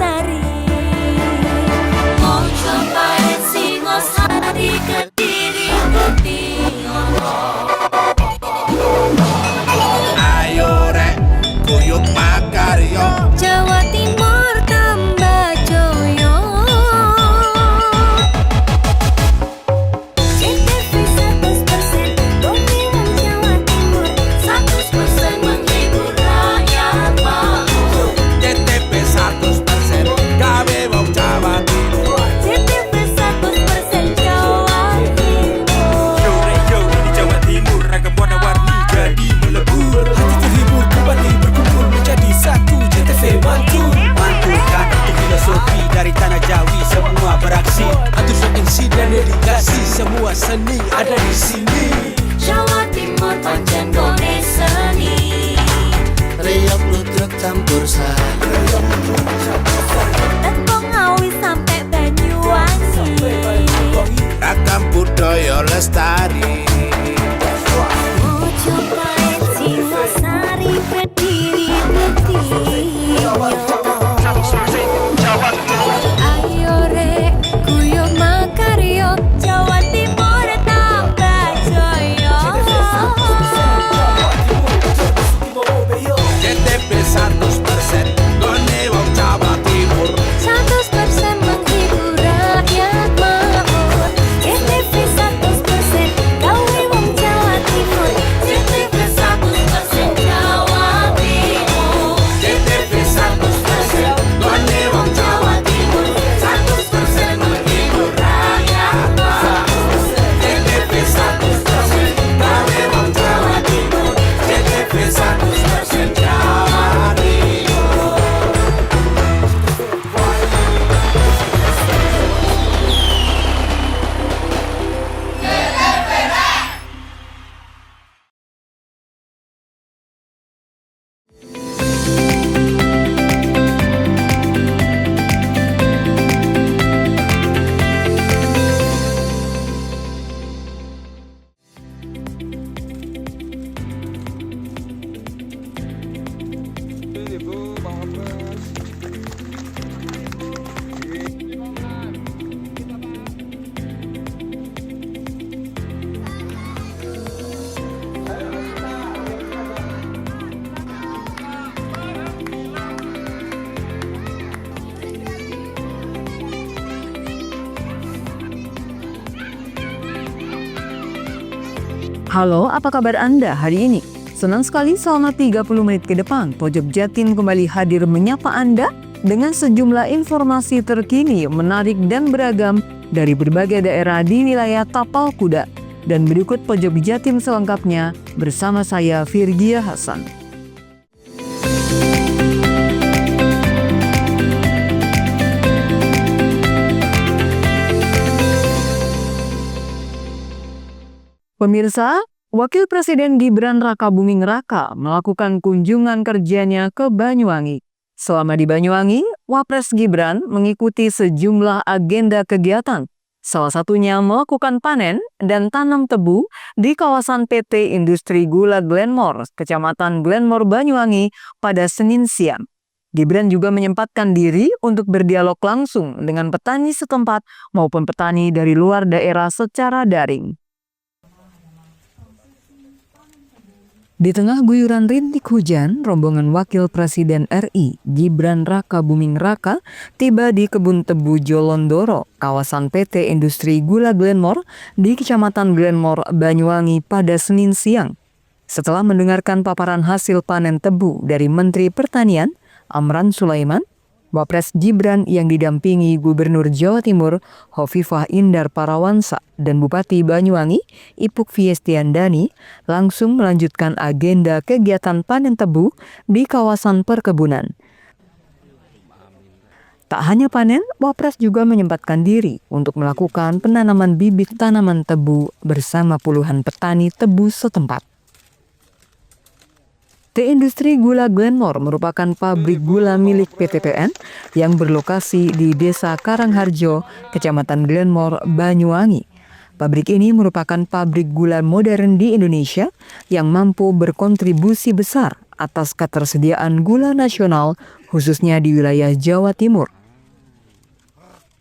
lestari. Mau cobain Singosari, Kediri, Kediri. Ayo rek, kuyuk makaryo. Jawa Timur tambah joyo. CTV 100% dongeng Jawa Timur, 100% menghibur rakyat makmur. CTP 100% gawe wong Jawa Timur. CTV 100% Jawa Timur. Yo di Jawa Timur ragam warna-warni jadi melebur. Hati terhibur kembali berkumpul menjadi satu. CTV mantu mantulkan itu filosofi dari tanah Jawi, semua beraksi. Atur MC dan dedikasi, semua seni ada di sini. Jawa Timur pancen gone seni. Riok ludruk campur sari. Tembung Ngawi sampai Banyuwangi. Ragam budaya lestari. Mau cobain Singosari, Kediri, Kediri. Ayo rek, kuyuk makaryo, Jawa Timur tambah joyo. CTP 100% gone wong Jawa Timur. 100% menghibur rakyat makmur. CTV 100% gawe wong Jawa Timur. CTV 100% Jawa Timur. CTP 100% gone wong Jawa Timur. 100% menghibur rakyat makmur. CTP 100% gawe wong Jawa Timur. CTP 100% Jawa Timur. Halo, apa kabar Anda hari ini? Senang sekali selama 30 menit ke depan, Pojok Jatim kembali hadir menyapa Anda dengan sejumlah informasi terkini, menarik dan beragam dari berbagai daerah di wilayah Tapal Kuda. Dan berikut Pojok Jatim selengkapnya bersama saya Virgia Hasan. Pemirsa, Wakil Presiden Gibran Rakabuming Raka melakukan kunjungan kerjanya ke Banyuwangi. Selama di Banyuwangi, Wapres Gibran mengikuti sejumlah agenda kegiatan. Salah satunya melakukan panen dan tanam tebu di kawasan PT Industri Gula Glenmore, Kecamatan Glenmore, Banyuwangi pada Senin siang. Gibran juga menyempatkan diri untuk berdialog langsung dengan petani setempat maupun petani dari luar daerah secara daring. Di tengah guyuran rintik hujan, rombongan Wakil Presiden RI Gibran Rakabuming Raka tiba di kebun tebu Jolondoro, kawasan PT Industri Gula Glenmore di Kecamatan Glenmore, Banyuwangi pada Senin siang. Setelah mendengarkan paparan hasil panen tebu dari Menteri Pertanian Amran Sulaiman, Wapres Gibran yang didampingi Gubernur Jawa Timur Hovifah Indar Parawansa dan Bupati Banyuwangi Ipuk Fiestiandani langsung melanjutkan agenda kegiatan panen tebu di kawasan perkebunan. Tak hanya panen, Wapres juga menyempatkan diri untuk melakukan penanaman bibit tanaman tebu bersama puluhan petani tebu setempat. PT Industri Gula Glenmore merupakan pabrik gula milik PT PN yang berlokasi di Desa Karangharjo, Kecamatan Glenmore, Banyuwangi. Pabrik ini merupakan pabrik gula modern di Indonesia yang mampu berkontribusi besar atas ketersediaan gula nasional khususnya di wilayah Jawa Timur.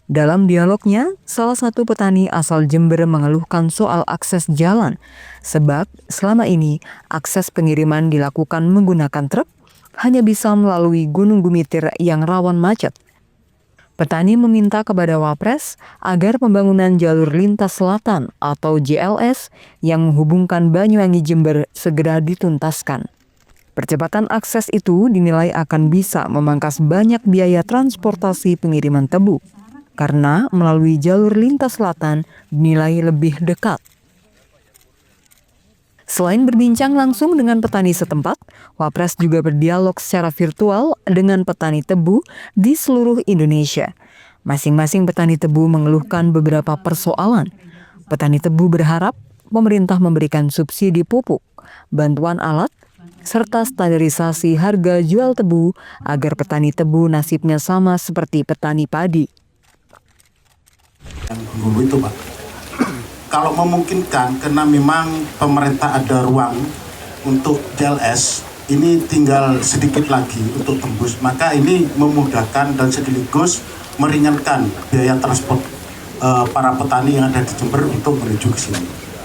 Dalam dialognya, salah satu petani asal Jember mengeluhkan soal akses jalan, sebab selama ini akses pengiriman dilakukan menggunakan truk, hanya bisa melalui Gunung Gumitir yang rawan macet. Petani meminta kepada Wapres agar pembangunan jalur lintas selatan atau JLS yang menghubungkan Banyuwangi Jember segera dituntaskan. Percepatan akses itu dinilai akan bisa memangkas banyak biaya transportasi pengiriman tebu, karena melalui jalur lintas selatan dinilai lebih dekat. Selain berbincang langsung dengan petani setempat, Wapres juga berdialog secara virtual dengan petani tebu di seluruh Indonesia. Masing-masing petani tebu mengeluhkan beberapa persoalan. Petani tebu berharap pemerintah memberikan subsidi pupuk, bantuan alat, serta standarisasi harga jual tebu agar petani tebu nasibnya sama seperti petani padi. Yang dulu itu Pak, kalau memungkinkan karena memang pemerintah ada ruang untuk JLS, ini tinggal sedikit lagi untuk tembus, maka ini memudahkan dan sekaligus meringankan biaya transport para petani yang ada di Jember untuk menuju ke sini.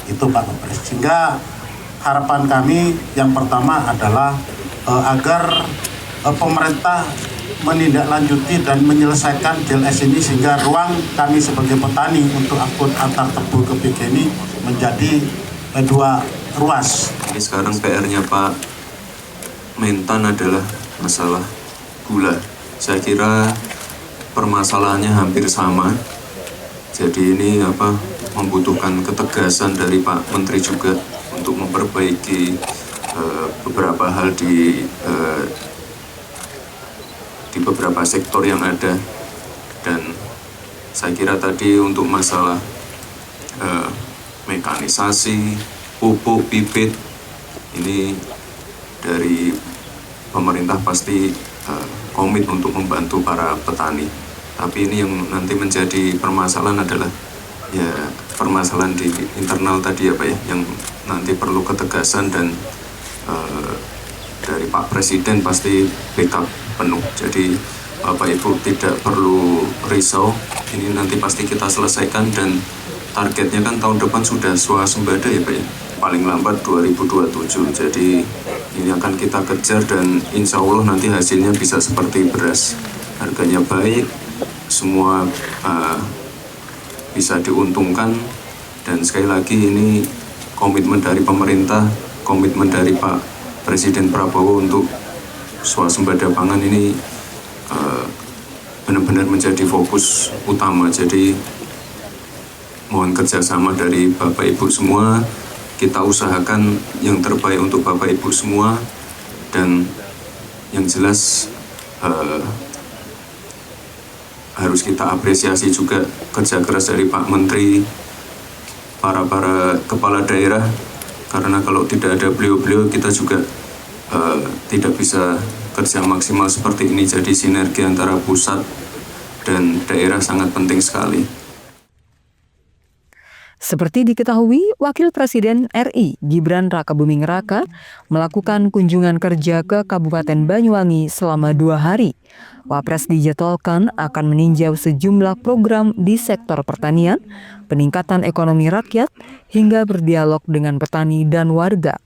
Itu Pak Wapres. Sehingga harapan kami yang pertama adalah agar pemerintah menindaklanjuti dan menyelesaikan JLS ini sehingga ruang kami sebagai petani untuk angkut antar tebu ke BG ini menjadi dua ruas. Ini sekarang PR-nya Pak Mentan adalah masalah gula. Saya kira permasalahannya hampir sama. Jadi ini membutuhkan ketegasan dari Pak Menteri juga untuk memperbaiki beberapa hal di beberapa sektor yang ada. Dan saya kira tadi untuk masalah mekanisasi, pupuk, bibit, ini dari pemerintah pasti komit untuk membantu para petani. Tapi ini yang nanti menjadi permasalahan adalah ya permasalahan di internal tadi ya Pak ya, yang nanti perlu ketegasan dan dari Pak Presiden pasti backup penuh. Jadi Bapak Ibu tidak perlu risau, ini nanti pasti kita selesaikan dan targetnya kan tahun depan sudah swasembada ya Pak ya, paling lambat 2027. Jadi ini akan kita kejar dan insya Allah nanti hasilnya bisa seperti beras, harganya baik, semua bisa diuntungkan. Dan sekali lagi ini komitmen dari pemerintah, komitmen dari Pak Presiden Prabowo untuk swasembada pangan ini benar-benar menjadi fokus utama. Jadi mohon kerjasama dari Bapak Ibu semua, kita usahakan yang terbaik untuk Bapak Ibu semua. Dan yang jelas harus kita apresiasi juga kerja keras dari Pak Menteri, para kepala daerah, karena kalau tidak ada beliau-beliau kita juga tidak bisa kerja maksimal seperti ini. Jadi sinergi antara pusat dan daerah sangat penting sekali. Seperti diketahui, Wakil Presiden RI Gibran Rakabuming Raka melakukan kunjungan kerja ke Kabupaten Banyuwangi selama 2 hari. Wapres dijadwalkan akan meninjau sejumlah program di sektor pertanian, peningkatan ekonomi rakyat, hingga berdialog dengan petani dan warga.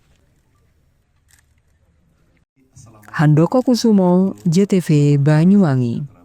Handoko Kusumo, JTV Banyuwangi.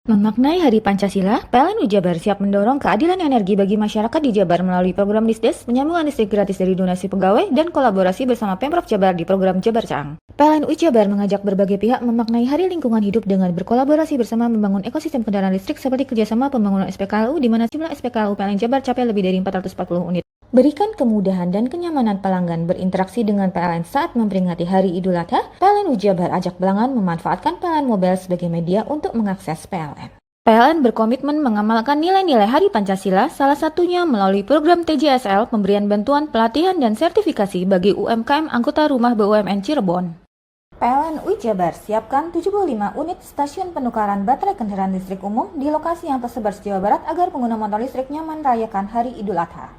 Memaknai Hari Pancasila, PLN Jabar siap mendorong keadilan energi bagi masyarakat di Jabar melalui program Disdes, penyambungan listrik gratis dari donasi pegawai, dan kolaborasi bersama Pemprov Jabar di program Jabar Cang. PLN Jabar mengajak berbagai pihak memaknai Hari Lingkungan Hidup dengan berkolaborasi bersama membangun ekosistem kendaraan listrik seperti kerjasama pembangunan SPKLU di mana jumlah SPKLU PLN Jabar capai lebih dari 440 unit. Berikan kemudahan dan kenyamanan pelanggan berinteraksi dengan PLN saat memperingati Hari Idul Adha. PLN Jabar ajak pelanggan memanfaatkan PLN Mobile sebagai media untuk mengakses PLN. PLN berkomitmen mengamalkan nilai-nilai Hari Pancasila, salah satunya melalui program TJSL, pemberian bantuan pelatihan dan sertifikasi bagi UMKM anggota Rumah BUMN Cirebon. PLN UI Jabar siapkan 75 unit stasiun penukaran baterai kendaraan listrik umum di lokasi yang tersebar se-Jawa Barat agar pengguna motor listrik nyaman merayakan Hari Idul Adha.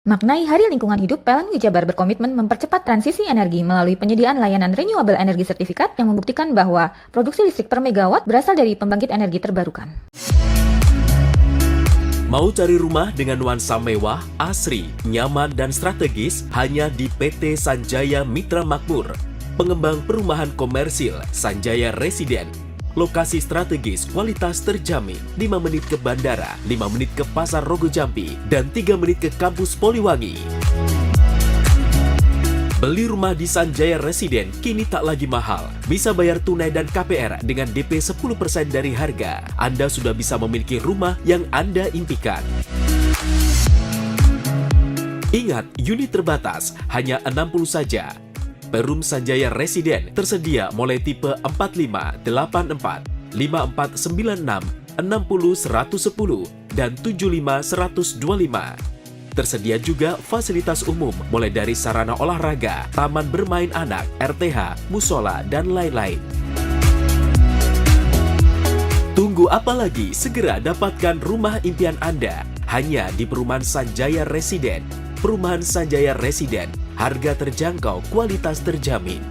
Maknai Hari Lingkungan Hidup, PLN UI Jabar berkomitmen mempercepat transisi energi melalui penyediaan layanan Renewable Energy Certificate yang membuktikan bahwa produksi listrik per megawatt berasal dari pembangkit energi terbarukan. Mau cari rumah dengan nuansa mewah, asri, nyaman, dan strategis hanya di PT Sanjaya Mitra Makmur, pengembang perumahan komersil Sanjaya Residen. Lokasi strategis, kualitas terjamin, 5 menit ke bandara, 5 menit ke Pasar Rogo Jambi, dan 3 menit ke kampus Poliwangi. Beli rumah di Sanjaya Residen kini tak lagi mahal. Bisa bayar tunai dan KPR dengan DP 10% dari harga. Anda sudah bisa memiliki rumah yang Anda impikan. Ingat, unit terbatas, hanya 60 saja. Perum Sanjaya Residen tersedia mulai tipe 45, 84, 5496, 60 110, dan 75 125. Tersedia juga fasilitas umum mulai dari sarana olahraga, taman bermain anak, RTH, musola, dan lain-lain. Tunggu apa lagi? Segera dapatkan rumah impian Anda hanya di Perumahan Sanjaya Residen. Perumahan Sanjaya Residen, harga terjangkau, kualitas terjamin.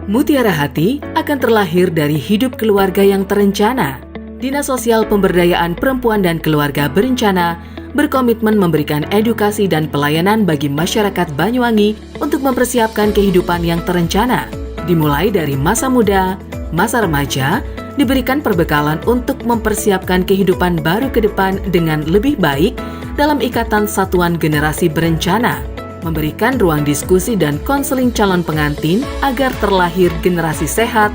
Mutiara Hati akan terlahir dari hidup keluarga yang terencana. Dinas Sosial Pemberdayaan Perempuan dan Keluarga Berencana berkomitmen memberikan edukasi dan pelayanan bagi masyarakat Banyuwangi untuk mempersiapkan kehidupan yang terencana. Dimulai dari masa muda, masa remaja, diberikan perbekalan untuk mempersiapkan kehidupan baru ke depan dengan lebih baik dalam ikatan satuan generasi berencana, memberikan ruang diskusi dan konseling calon pengantin agar terlahir generasi sehat,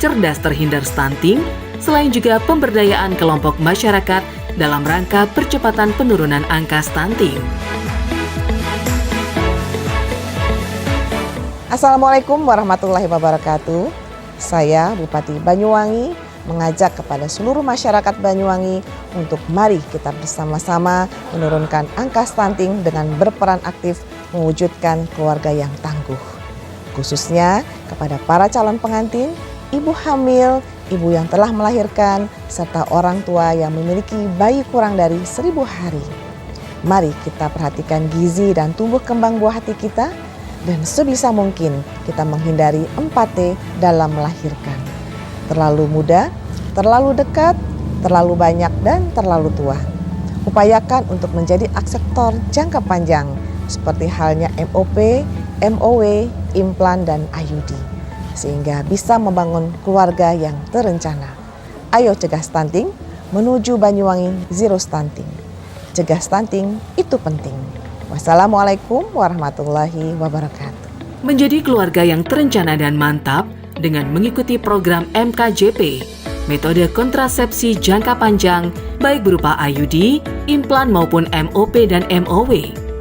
cerdas terhindar stunting, selain juga pemberdayaan kelompok masyarakat dalam rangka percepatan penurunan angka stunting. Assalamualaikum warahmatullahi wabarakatuh. Saya Bupati Banyuwangi mengajak kepada seluruh masyarakat Banyuwangi untuk mari kita bersama-sama menurunkan angka stunting dengan berperan aktif mewujudkan keluarga yang tangguh. Khususnya kepada para calon pengantin, ibu hamil, ibu yang telah melahirkan, serta orang tua yang memiliki bayi kurang dari 1000 hari. Mari kita perhatikan gizi dan tumbuh kembang buah hati kita, dan sebisa mungkin kita menghindari 4T dalam melahirkan. Terlalu muda, terlalu dekat, terlalu banyak, dan terlalu tua. Upayakan untuk menjadi akseptor jangka panjang, seperti halnya MOP, MOW, implan, dan IUD, sehingga bisa membangun keluarga yang terencana. Ayo cegah stunting, menuju Banyuwangi Zero Stunting. Cegah stunting itu penting. Wassalamualaikum warahmatullahi wabarakatuh. Menjadi keluarga yang terencana dan mantap dengan mengikuti program MKJP, metode kontrasepsi jangka panjang, baik berupa IUD, implan maupun MOP dan MOW,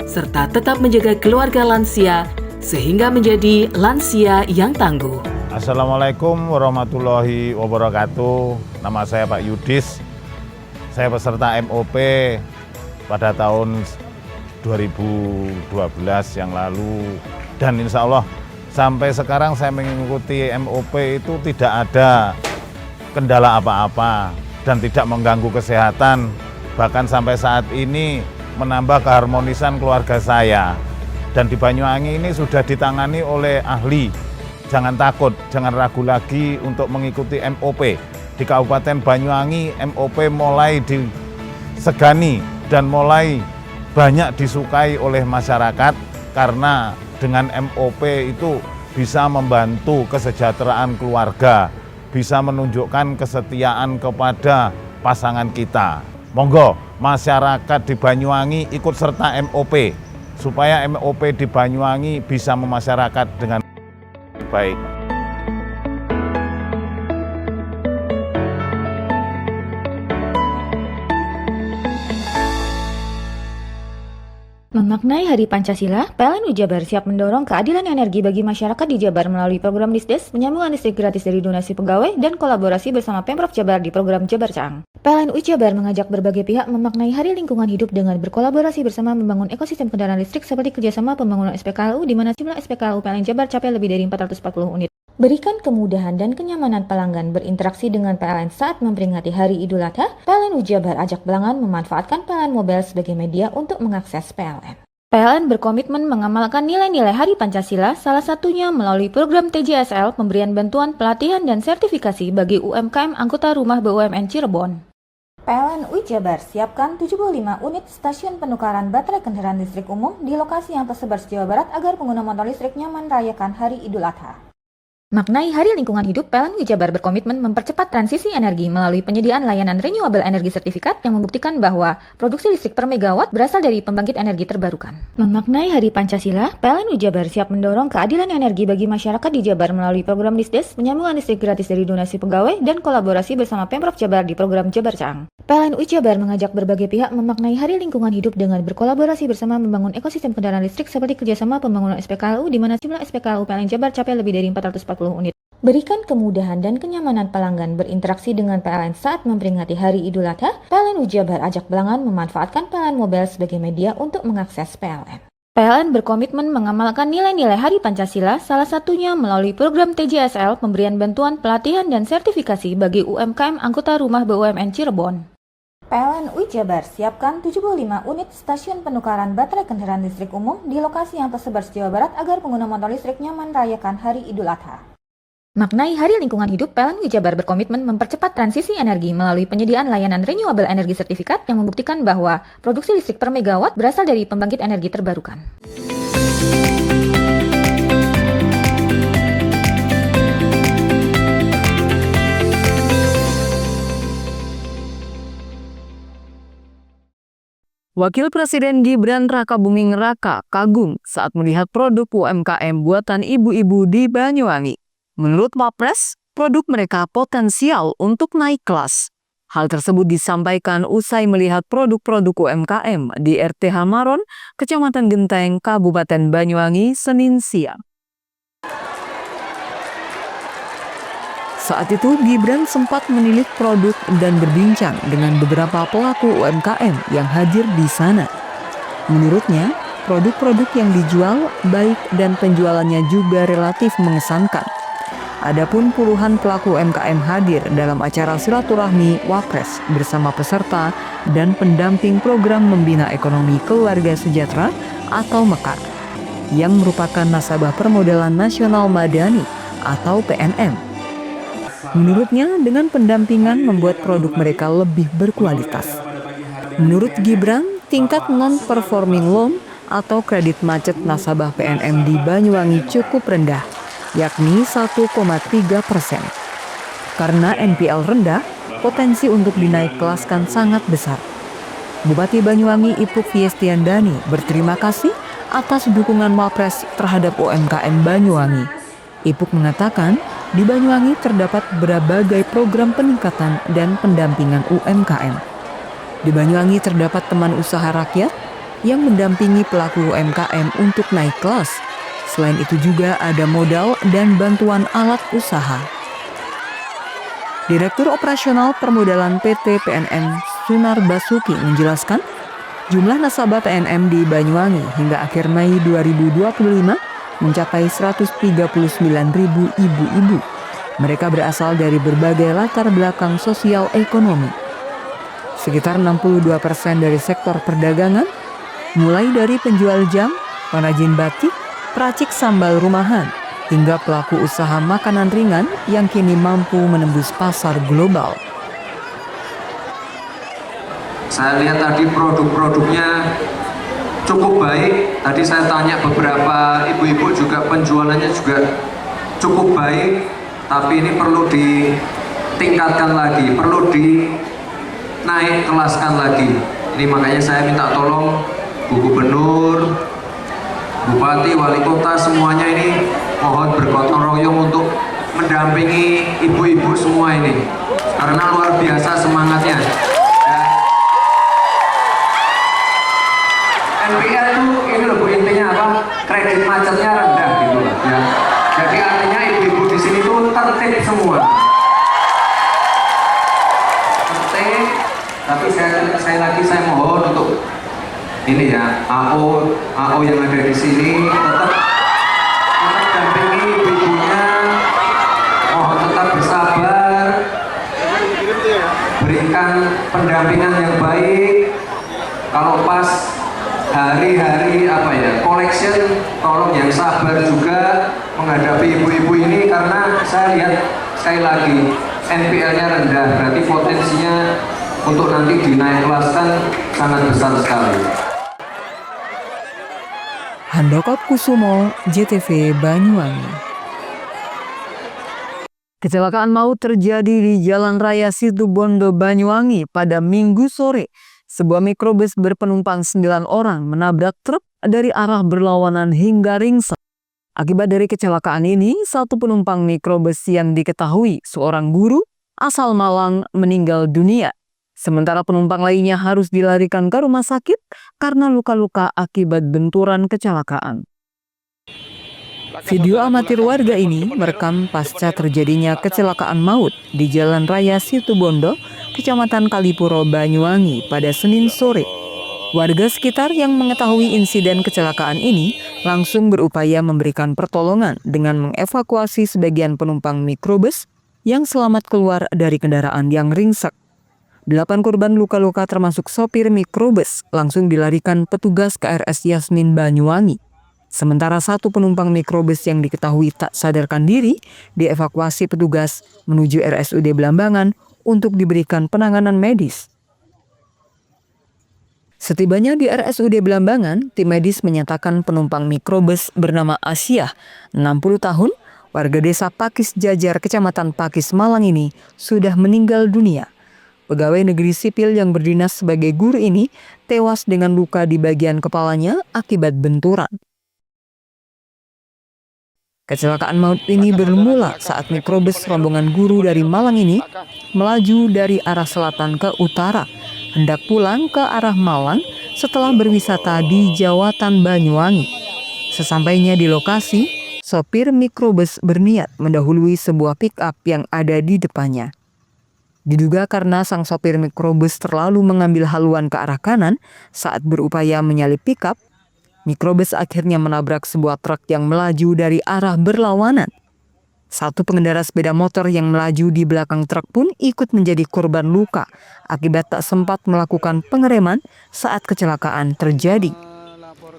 serta tetap menjaga keluarga lansia sehingga menjadi lansia yang tangguh. Assalamualaikum warahmatullahi wabarakatuh. Nama saya Pak Yudis. Saya peserta MOP pada tahun 2012 yang lalu, dan insya Allah sampai sekarang saya mengikuti MOP itu tidak ada kendala apa-apa dan tidak mengganggu kesehatan, bahkan sampai saat ini menambah keharmonisan keluarga saya. Dan di Banyuwangi ini sudah ditangani oleh ahli. Jangan takut, jangan ragu lagi untuk mengikuti MOP. Di Kabupaten Banyuwangi MOP mulai disegani dan mulai banyak disukai oleh masyarakat karena dengan MOP itu bisa membantu kesejahteraan keluarga, bisa menunjukkan kesetiaan kepada pasangan kita. Monggo masyarakat di Banyuwangi ikut serta MOP supaya MOP di Banyuwangi bisa memasyarakat dengan baik. Memaknai Hari Pancasila, PLN Jabar siap mendorong keadilan energi bagi masyarakat di Jabar melalui program Disdes, penyambungan listrik gratis dari donasi pegawai, dan kolaborasi bersama Pemprov Jabar di program Jabarcang. PLN Jabar mengajak berbagai pihak memaknai Hari Lingkungan Hidup dengan berkolaborasi bersama membangun ekosistem kendaraan listrik seperti kerjasama pembangunan SPKLU di mana jumlah SPKLU PLN Jabar capai lebih dari 440 unit. Berikan kemudahan dan kenyamanan pelanggan berinteraksi dengan PLN saat memperingati Hari Idul Adha, PLN Jabar ajak pelanggan memanfaatkan PLN Mobile sebagai media untuk mengakses PLN. PLN berkomitmen mengamalkan nilai-nilai Hari Pancasila, salah satunya melalui program TJSL, pemberian bantuan pelatihan dan sertifikasi bagi UMKM anggota rumah BUMN Cirebon. PLN Jabar siapkan 75 unit stasiun penukaran baterai kendaraan listrik umum di lokasi yang tersebar di Jawa Barat agar pengguna motor listrik nyaman merayakan Hari Idul Adha. Maknai Hari Lingkungan Hidup, PLN Jabar berkomitmen mempercepat transisi energi melalui penyediaan layanan renewable energy sertifikat yang membuktikan bahwa produksi listrik per megawatt berasal dari pembangkit energi terbarukan. Memaknai Hari Pancasila, PLN Jabar siap mendorong keadilan energi bagi masyarakat di Jabar melalui program Disdes, penyambungan listrik gratis dari donasi pegawai, dan kolaborasi bersama Pemprov Jabar di program Jabarcang. PLN Jabar mengajak berbagai pihak memaknai Hari Lingkungan Hidup dengan berkolaborasi bersama membangun ekosistem kendaraan listrik seperti kerjasama pembangunan SPKLU di mana jumlah SPKLU PLN Jabar capai lebih dari 440 unit. Berikan kemudahan dan kenyamanan pelanggan berinteraksi dengan PLN saat memperingati Hari Idul Adha, PLN Jabar ajak pelanggan memanfaatkan PLN Mobile sebagai media untuk mengakses PLN. PLN berkomitmen mengamalkan nilai-nilai Hari Pancasila, salah satunya melalui program TJSL, pemberian bantuan pelatihan dan sertifikasi bagi UMKM anggota rumah BUMN Cirebon. PLN Jabar siapkan 75 unit stasiun penukaran baterai kendaraan listrik umum di lokasi yang tersebar di Jawa Barat agar pengguna motor listrik nyaman merayakan Hari Idul Adha. Maknai Hari Lingkungan Hidup, PLN Jabar berkomitmen mempercepat transisi energi melalui penyediaan layanan renewable energy sertifikat yang membuktikan bahwa produksi listrik per megawatt berasal dari pembangkit energi terbarukan. Wakil Presiden Gibran Rakabuming Raka kagum saat melihat produk UMKM buatan ibu-ibu di Banyuwangi. Menurut Wapres, produk mereka potensial untuk naik kelas. Hal tersebut disampaikan usai melihat produk-produk UMKM di RTH Maron, Kecamatan Genteng, Kabupaten Banyuwangi, Senin siang. Saat itu, Gibran sempat menilik produk dan berbincang dengan beberapa pelaku UMKM yang hadir di sana. Menurutnya, produk-produk yang dijual baik dan penjualannya juga relatif mengesankan. Adapun puluhan pelaku UMKM hadir dalam acara silaturahmi Wapres bersama peserta dan pendamping program Membina Ekonomi Keluarga Sejahtera atau MEKAR, yang merupakan nasabah permodalan nasional madani atau PNM. Menurutnya, dengan pendampingan membuat produk mereka lebih berkualitas. Menurut Gibran, tingkat non-performing loan atau kredit macet nasabah PNM di Banyuwangi cukup rendah, yakni 1,3%. Karena NPL rendah, potensi untuk dinaik kelaskan sangat besar. Bupati Banyuwangi Ipuk Fiestiandani berterima kasih atas dukungan Wapres terhadap UMKM Banyuwangi. Ipuk mengatakan, di Banyuwangi terdapat berbagai program peningkatan dan pendampingan UMKM. Di Banyuwangi terdapat teman usaha rakyat yang mendampingi pelaku UMKM untuk naik kelas. Selain itu juga ada modal dan bantuan alat usaha. Direktur Operasional Permodalan PT PNM Sunar Basuki menjelaskan, jumlah nasabah PNM di Banyuwangi hingga akhir Mei 2025 mencapai 139.000 ibu-ibu. Mereka berasal dari berbagai latar belakang sosial ekonomi. Sekitar 62% dari sektor perdagangan, mulai dari penjual jam, pengrajin batik, peracik sambal rumahan, hingga pelaku usaha makanan ringan yang kini mampu menembus pasar global. Saya lihat tadi produk-produknya cukup baik. Tadi saya tanya beberapa ibu-ibu juga penjualannya juga cukup baik, tapi ini perlu ditingkatkan lagi, perlu dinaik kelaskan lagi. Ini makanya saya minta tolong Bu Gubernur, Bupati, Wali Kota semuanya ini mohon bergotong royong untuk mendampingi ibu-ibu semua ini karena luar biasa semangatnya. NPL itu ini ya, AO yang ada di sini tetap dampingi ibu-ibunya, mohon tetap bersabar, berikan pendampingan yang baik. Kalau pas hari-hari collection, tolong yang sabar juga menghadapi ibu-ibu ini, karena saya lihat sekali lagi NPL-nya rendah, berarti potensinya untuk nanti dinaik kelaskan sangat besar sekali. Handoko Kusumo, JTV Banyuwangi. Kecelakaan maut terjadi di Jalan Raya Situbondo, Banyuwangi pada Minggu sore. Sebuah mikrobus berpenumpang 9 orang menabrak truk dari arah berlawanan hingga ringsek. Akibat dari kecelakaan ini, satu penumpang mikrobus yang diketahui seorang guru asal Malang meninggal dunia. Sementara penumpang lainnya harus dilarikan ke rumah sakit karena luka-luka akibat benturan kecelakaan. Video amatir warga ini merekam pasca terjadinya kecelakaan maut di Jalan Raya Situbondo, Kecamatan Kalipuro, Banyuwangi pada Senin sore. Warga sekitar yang mengetahui insiden kecelakaan ini langsung berupaya memberikan pertolongan dengan mengevakuasi sebagian penumpang mikrobus yang selamat keluar dari kendaraan yang ringsek. 8 korban luka-luka termasuk sopir mikrobus langsung dilarikan petugas ke RS Yasmin Banyuwangi. Sementara satu penumpang mikrobus yang diketahui tak sadarkan diri dievakuasi petugas menuju RSUD Belambangan untuk diberikan penanganan medis. Setibanya di RSUD Belambangan, tim medis menyatakan penumpang mikrobus bernama Asia, 60 tahun, warga desa Pakis Jajar, Kecamatan Pakis, Malang ini sudah meninggal dunia. Pegawai negeri sipil yang berdinas sebagai guru ini tewas dengan luka di bagian kepalanya akibat benturan. Kecelakaan maut ini bermula saat mikrobus rombongan guru dari Malang ini melaju dari arah selatan ke utara, hendak pulang ke arah Malang setelah berwisata di Jawatan Banyuwangi. Sesampainya di lokasi, sopir mikrobus berniat mendahului sebuah pick-up yang ada di depannya. Diduga karena sang sopir mikrobus terlalu mengambil haluan ke arah kanan saat berupaya menyalip pick-up, mikrobus akhirnya menabrak sebuah truk yang melaju dari arah berlawanan. Satu pengendara sepeda motor yang melaju di belakang truk pun ikut menjadi korban luka akibat tak sempat melakukan pengereman saat kecelakaan terjadi.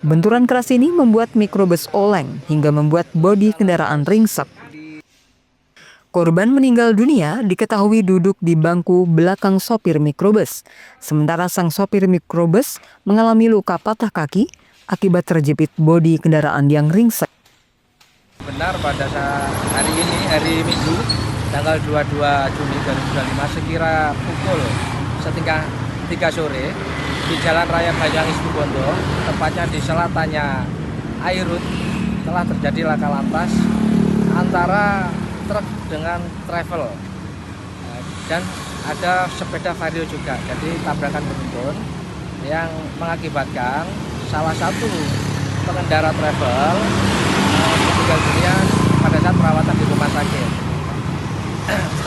Benturan keras ini membuat mikrobus oleng hingga membuat bodi kendaraan ringsek. Korban meninggal dunia diketahui duduk di bangku belakang sopir mikrobus, sementara sang sopir mikrobus mengalami luka patah kaki akibat terjepit bodi kendaraan yang ringsek. Benar pada hari ini, hari Minggu, tanggal 22 Juni 2025, sekira pukul 3 sore, di Jalan Raya Banyuwangi Situbondo, tepatnya di selatannya Airut, telah terjadi laka lantas antara truk dengan travel, dan ada sepeda vario juga. Jadi tabrakan beruntun yang mengakibatkan salah satu pengendara travel meninggal dunia pada saat perawatan di rumah sakit.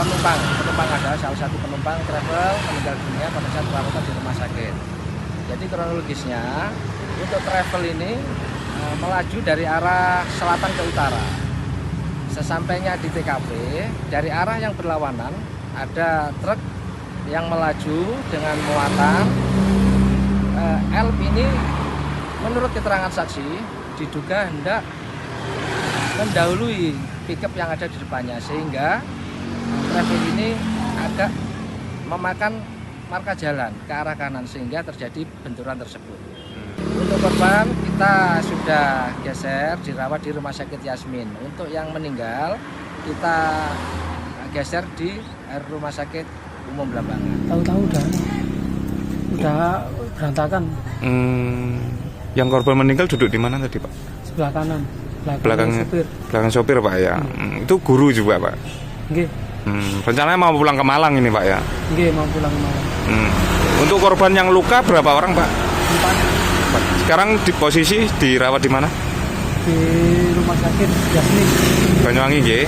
Penumpang ada salah satu penumpang travel meninggal dunia pada saat perawatan di rumah sakit. Jadi kronologisnya untuk travel ini melaju dari arah selatan ke utara. Sesampainya di TKP, dari arah yang berlawanan ada truk yang melaju dengan muatan Elf ini, menurut keterangan saksi, diduga hendak mendahului pickup yang ada di depannya, sehingga traffic ini agak memakan marka jalan ke arah kanan sehingga terjadi benturan tersebut. Untuk korban kita sudah geser dirawat di Rumah Sakit Yasmin. Untuk yang meninggal kita geser di Rumah Sakit Umum Belambangan. Tahu-tahu udah berantakan. Yang korban meninggal duduk di mana tadi, Pak? Sebelah kanan. Belakang sopir, Pak ya. Itu guru juga, Pak. Nggih. Rencananya mau pulang ke Malang ini, Pak ya? Nggih, mau pulang ke Malang. Untuk korban yang luka berapa orang, Pak? 4. Sekarang di posisi dirawat di mana? Di Rumah Sakit Yasmin. Banyuwangi, nggih.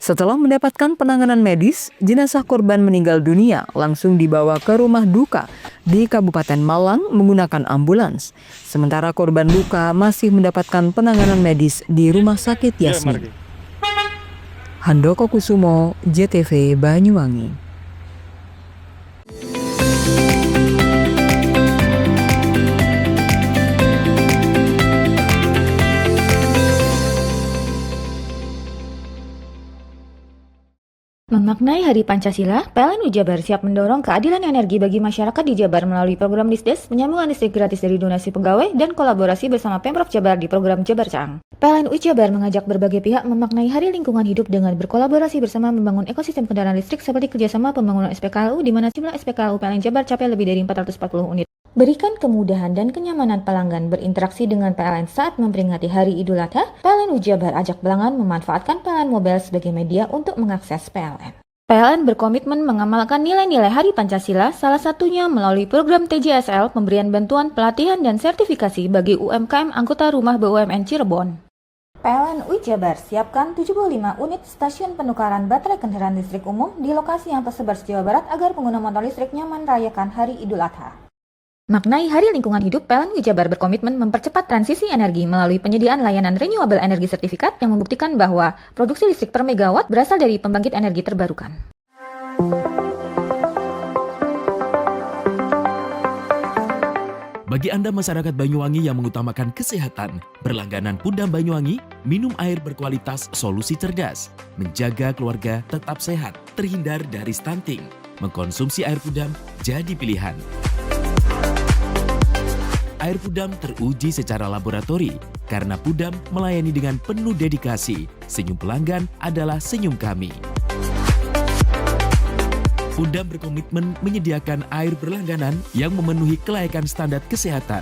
Setelah mendapatkan penanganan medis, jenazah korban meninggal dunia langsung dibawa ke rumah duka di Kabupaten Malang menggunakan ambulans. Sementara korban luka masih mendapatkan penanganan medis di Rumah Sakit Yasmin. Handoko Kusumo, JTV Banyuwangi. Memaknai Hari Pancasila, PLN Jabar siap mendorong keadilan energi bagi masyarakat di Jabar melalui program Disdes, penyambungan listrik gratis dari donasi pegawai, dan kolaborasi bersama Pemprov Jabar di program Jabar Cang. PLN Jabar mengajak berbagai pihak memaknai Hari Lingkungan Hidup dengan berkolaborasi bersama membangun ekosistem kendaraan listrik seperti kerjasama pembangunan SPKLU di mana jumlah SPKLU PLN Jabar capai lebih dari 440 unit. Berikan kemudahan dan kenyamanan pelanggan berinteraksi dengan PLN saat memperingati Hari Idul Adha, PLN Jabar ajak pelanggan memanfaatkan PLN Mobile sebagai media untuk mengakses PLN. PLN berkomitmen mengamalkan nilai-nilai Hari Pancasila, salah satunya melalui program TJSL, pemberian bantuan pelatihan dan sertifikasi bagi UMKM anggota Rumah BUMN Cirebon. PLN Jabar siapkan 75 unit stasiun penukaran baterai kendaraan listrik umum di lokasi yang tersebar se-Jawa Barat agar pengguna motor listrik nyaman merayakan Hari Idul Adha. Maknai Hari Lingkungan Hidup, PLN Jabar berkomitmen mempercepat transisi energi melalui penyediaan layanan renewable energy sertifikat yang membuktikan bahwa produksi listrik per megawatt berasal dari pembangkit energi terbarukan. Bagi Anda masyarakat Banyuwangi yang mengutamakan kesehatan, berlangganan Pudam Banyuwangi, minum air berkualitas solusi cerdas, menjaga keluarga tetap sehat, terhindar dari stunting. Mengkonsumsi air Pudam jadi pilihan. Air Pudam teruji secara laboratori karena Pudam melayani dengan penuh dedikasi. Senyum pelanggan adalah senyum kami. Pudam berkomitmen menyediakan air berlangganan yang memenuhi kelayakan standar kesehatan.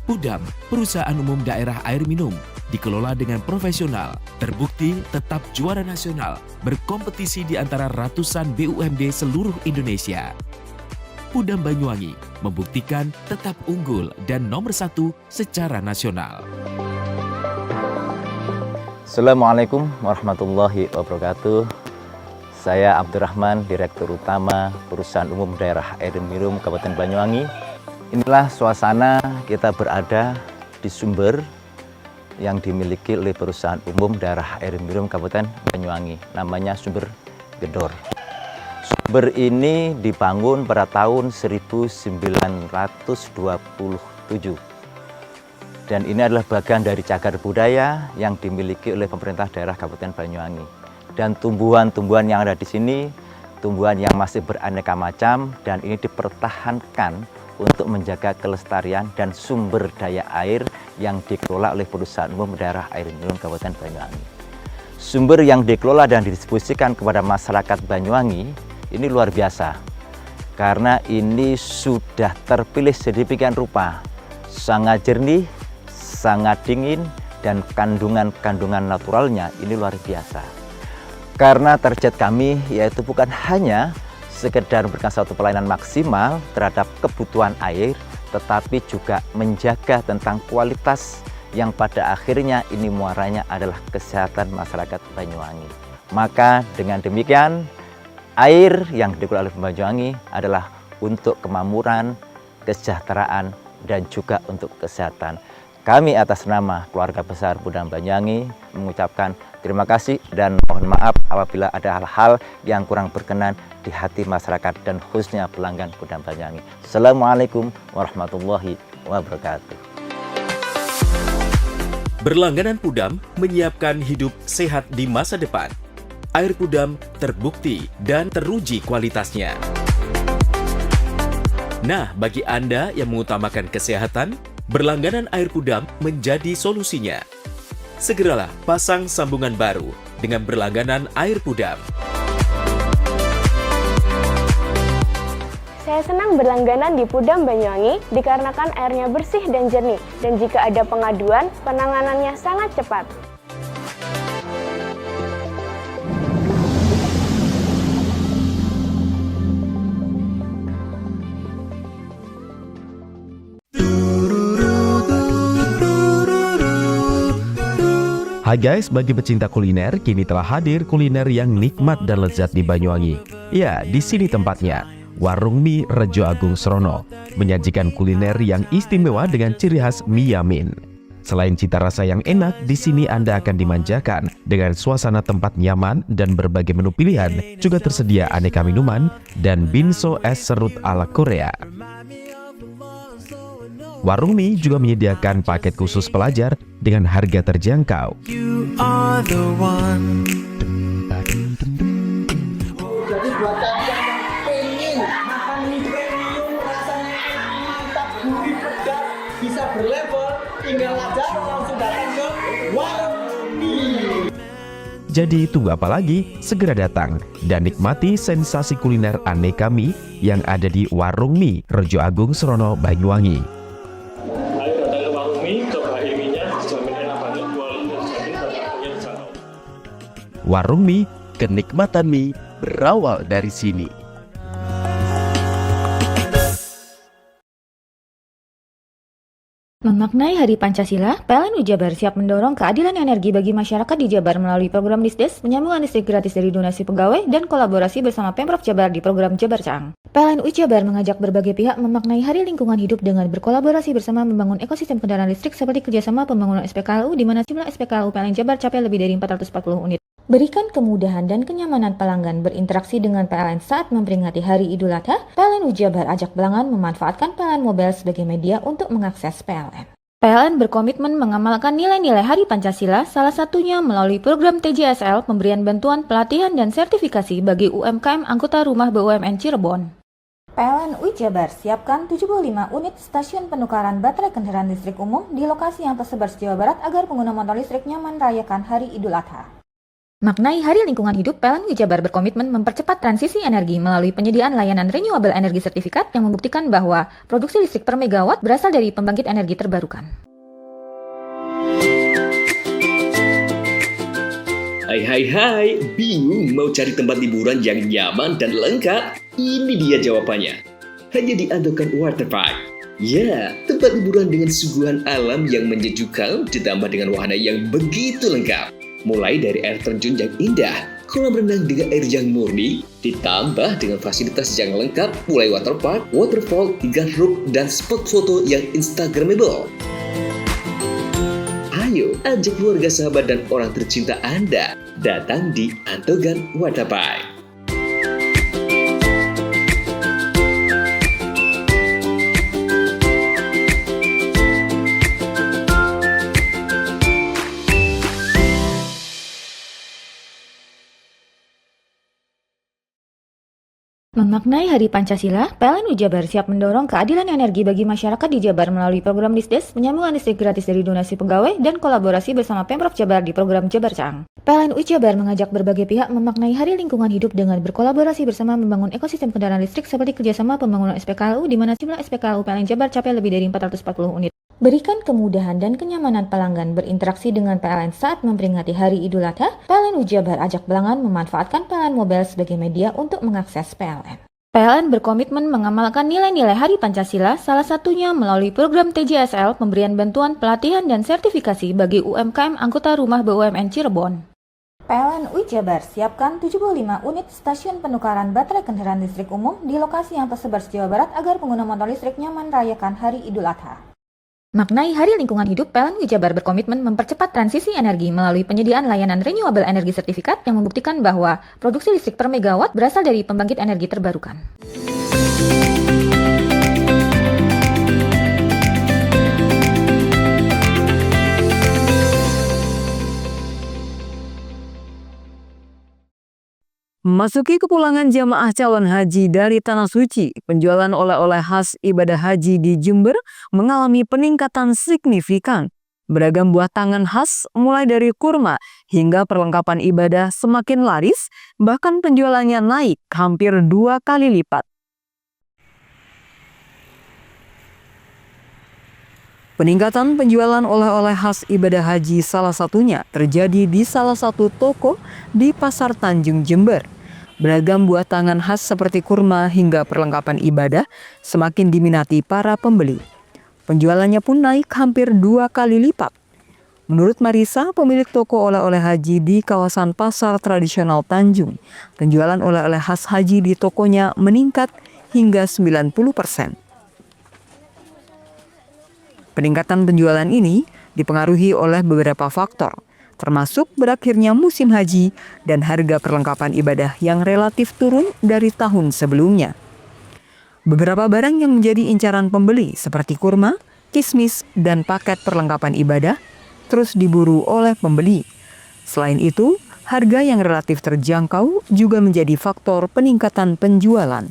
Pudam, perusahaan umum daerah air minum, dikelola dengan profesional, terbukti tetap juara nasional, berkompetisi di antara ratusan BUMD seluruh Indonesia. Pudam Banyuwangi membuktikan tetap unggul dan nomor 1 secara nasional. Assalamualaikum warahmatullahi wabarakatuh. Saya Abdurrahman, Direktur Utama Perusahaan Umum Daerah Air Minum Kabupaten Banyuwangi. Inilah suasana kita berada di sumber yang dimiliki oleh Perusahaan Umum Daerah Air Minum Kabupaten Banyuwangi. Namanya Sumber Gedor. Sumber ini dibangun pada tahun 1927 dan ini adalah bagian dari cagar budaya yang dimiliki oleh pemerintah daerah Kabupaten Banyuwangi. Dan tumbuhan-tumbuhan yang ada di sini, tumbuhan yang masih beraneka macam dan ini dipertahankan untuk menjaga kelestarian dan sumber daya air yang dikelola oleh Perusahaan Umum Daerah Air Minum Kabupaten Banyuwangi. Sumber yang dikelola dan didistribusikan kepada masyarakat Banyuwangi ini luar biasa, karena ini sudah terpilih sedemikian rupa, sangat jernih, sangat dingin, dan kandungan-kandungan naturalnya ini luar biasa. Karena target kami yaitu bukan hanya sekedar memberikan satu pelayanan maksimal terhadap kebutuhan air, tetapi juga menjaga tentang kualitas yang pada akhirnya ini muaranya adalah kesehatan masyarakat Banyuwangi. Maka dengan demikian, air yang dikelola oleh Banyuwangi adalah untuk kemakmuran, kesejahteraan, dan juga untuk kesehatan. Kami atas nama keluarga besar Pudam Banyuwangi mengucapkan terima kasih dan mohon maaf apabila ada hal-hal yang kurang berkenan di hati masyarakat dan khususnya pelanggan Pudam Banyuwangi. Assalamualaikum warahmatullahi wabarakatuh. Berlangganan Pudam menyiapkan hidup sehat di masa depan. Air Pudam terbukti dan teruji kualitasnya. Nah, bagi Anda yang mengutamakan kesehatan, berlangganan air Pudam menjadi solusinya. Segeralah pasang sambungan baru dengan berlangganan air Pudam. Saya senang berlangganan di Pudam Banyuwangi dikarenakan airnya bersih dan jernih, dan jika ada pengaduan, penanganannya sangat cepat. Hai guys, bagi pecinta kuliner, kini telah hadir kuliner yang nikmat dan lezat di Banyuwangi. Ya, di sini tempatnya. Warung Mie Rejo Agung Srono menyajikan kuliner yang istimewa dengan ciri khas mie yamin. Selain cita rasa yang enak, di sini Anda akan dimanjakan dengan suasana tempat nyaman dan berbagai menu pilihan. Juga tersedia aneka minuman dan binso es serut ala Korea. Warung Mie juga menyediakan paket khusus pelajar dengan harga terjangkau. You are the one. Jadi buat kalian yang pengen makan mie premium rasanya mantap, gurih, pedas, bisa berlevel, tinggal aja langsung datang ke Warung Mie. Jadi tunggu apa lagi? Segera datang dan nikmati sensasi kuliner aneka mie yang ada di Warung Mie Rejo Agung Srono, Banyuwangi. Warung Mie, kenikmatan mie berawal dari sini. Memaknai Hari Pancasila, PLN Jabar siap mendorong keadilan energi bagi masyarakat di Jabar melalui program Disdes, penyambungan listrik gratis dari donasi pegawai, dan kolaborasi bersama Pemprov Jabar di program Jabar Cang. PLN Jabar mengajak berbagai pihak memaknai Hari Lingkungan Hidup dengan berkolaborasi bersama membangun ekosistem kendaraan listrik seperti kerjasama pembangunan SPKLU di mana jumlah SPKLU PLN Jabar capai lebih dari 440 unit. Berikan kemudahan dan kenyamanan pelanggan berinteraksi dengan PLN saat memperingati Hari Idul Adha, PLN Jabar ajak pelanggan memanfaatkan PLN Mobile sebagai media untuk mengakses PLN. PLN berkomitmen mengamalkan nilai-nilai Hari Pancasila, salah satunya melalui program TJSL, pemberian bantuan, pelatihan, dan sertifikasi bagi UMKM anggota rumah BUMN Cirebon. PLN Jabar siapkan 75 unit stasiun penukaran baterai kendaraan listrik umum di lokasi yang tersebar se-Jawa Barat agar pengguna motor listrik nyaman merayakan Hari Idul Adha. Maknai Hari Lingkungan Hidup, PLN Jabar berkomitmen mempercepat transisi energi melalui penyediaan layanan renewable energy sertifikat yang membuktikan bahwa produksi listrik per megawatt berasal dari pembangkit energi terbarukan. Hai, bingung mau cari tempat liburan yang nyaman dan lengkap? Ini dia jawabannya. Hanya di Andokan Waterpark. Ya, tempat liburan dengan suguhan alam yang menyejukkan ditambah dengan wahana yang begitu lengkap. Mulai dari air terjun yang indah, kolam renang dengan air yang murni, ditambah dengan fasilitas yang lengkap mulai waterpark, waterfall, hingga roof dan spot foto yang instagramable. Ayo, ajak keluarga, sahabat, dan orang tercinta Anda datang di Andokan Waterpark. Memaknai Hari Pancasila, PLN Jabar siap mendorong keadilan energi bagi masyarakat di Jabar melalui program Disdes, penyambungan listrik gratis dari donasi pegawai, dan kolaborasi bersama Pemprov Jabar di program Jabar Cang. PLN Jabar mengajak berbagai pihak memaknai Hari Lingkungan Hidup dengan berkolaborasi bersama membangun ekosistem kendaraan listrik seperti kerjasama pembangunan SPKLU di mana jumlah SPKLU PLN Jabar capai lebih dari 440 unit. Berikan kemudahan dan kenyamanan pelanggan berinteraksi dengan PLN saat memperingati Hari Idul Adha, PLN Jabar ajak pelanggan memanfaatkan PLN Mobile sebagai media untuk mengakses PLN. PLN berkomitmen mengamalkan nilai-nilai Hari Pancasila, salah satunya melalui program TJSL, pemberian bantuan, pelatihan, dan sertifikasi bagi UMKM anggota rumah BUMN Cirebon. PLN Jabar siapkan 75 unit stasiun penukaran baterai kendaraan listrik umum di lokasi yang tersebar se-Jawa Barat agar pengguna motor listrik nyaman merayakan Hari Idul Adha. Maknai Hari Lingkungan Hidup, PLN Jabar berkomitmen mempercepat transisi energi melalui penyediaan layanan renewable energy sertifikat yang membuktikan bahwa produksi listrik per megawatt berasal dari pembangkit energi terbarukan. Masuki kepulangan jamaah calon haji dari Tanah Suci, penjualan oleh-oleh khas ibadah haji di Jember mengalami peningkatan signifikan. Beragam buah tangan khas, mulai dari kurma hingga perlengkapan ibadah semakin laris, bahkan penjualannya naik hampir 2 kali lipat. Peningkatan penjualan oleh-oleh khas ibadah haji salah satunya terjadi di salah satu toko di Pasar Tanjung Jember. Beragam buah tangan khas seperti kurma hingga perlengkapan ibadah semakin diminati para pembeli. Penjualannya pun naik hampir 2 kali lipat. Menurut Marisa, pemilik toko oleh-oleh haji di kawasan Pasar Tradisional Tanjung, penjualan oleh-oleh khas haji di tokonya meningkat hingga 90%. Peningkatan penjualan ini dipengaruhi oleh beberapa faktor, termasuk berakhirnya musim haji dan harga perlengkapan ibadah yang relatif turun dari tahun sebelumnya. Beberapa barang yang menjadi incaran pembeli seperti kurma, kismis, dan paket perlengkapan ibadah terus diburu oleh pembeli. Selain itu, harga yang relatif terjangkau juga menjadi faktor peningkatan penjualan.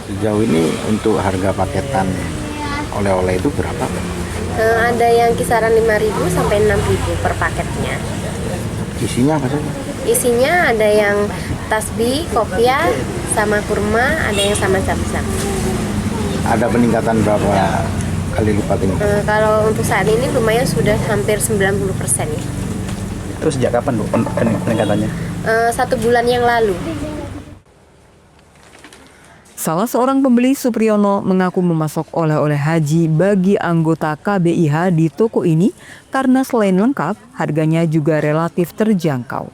Sejauh ini untuk harga paketan oleh-oleh itu berapa? Ada yang kisaran 5.000 sampai 6.000 per paketnya. Isinya apa saja? Isinya ada yang tasbih, kopiah, sama kurma, ada yang sama zam-zam. Ada peningkatan berapa kali lipat ini? Kalau untuk saat ini lumayan sudah hampir 90% ya. Itu sejak kapan Bu peningkatannya? 1 bulan yang lalu. Salah seorang pembeli, Supriyono, mengaku memasok oleh-oleh haji bagi anggota KBIH di toko ini karena selain lengkap, harganya juga relatif terjangkau.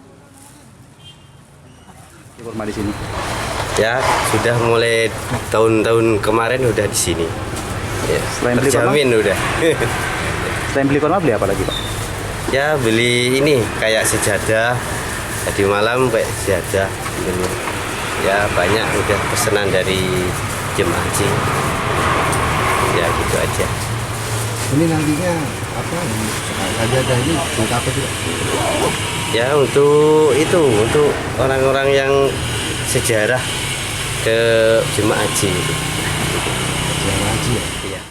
Kurma di sini? Ya, sudah mulai tahun-tahun kemarin udah di sini. Ya, selain beli terjamin udah. Selain beli kurma, beli apa lagi Pak? Ya, beli ini kayak sejadah. Tadi malam kayak sejadah. Ya, banyak udah pesanan dari jemaah haji. Ya, gitu aja. Ini nantinya apa? Sejadah ini untuk apa sih? Ya, untuk itu, untuk orang-orang yang sejarah ke jemaah haji. Jemaah haji ya?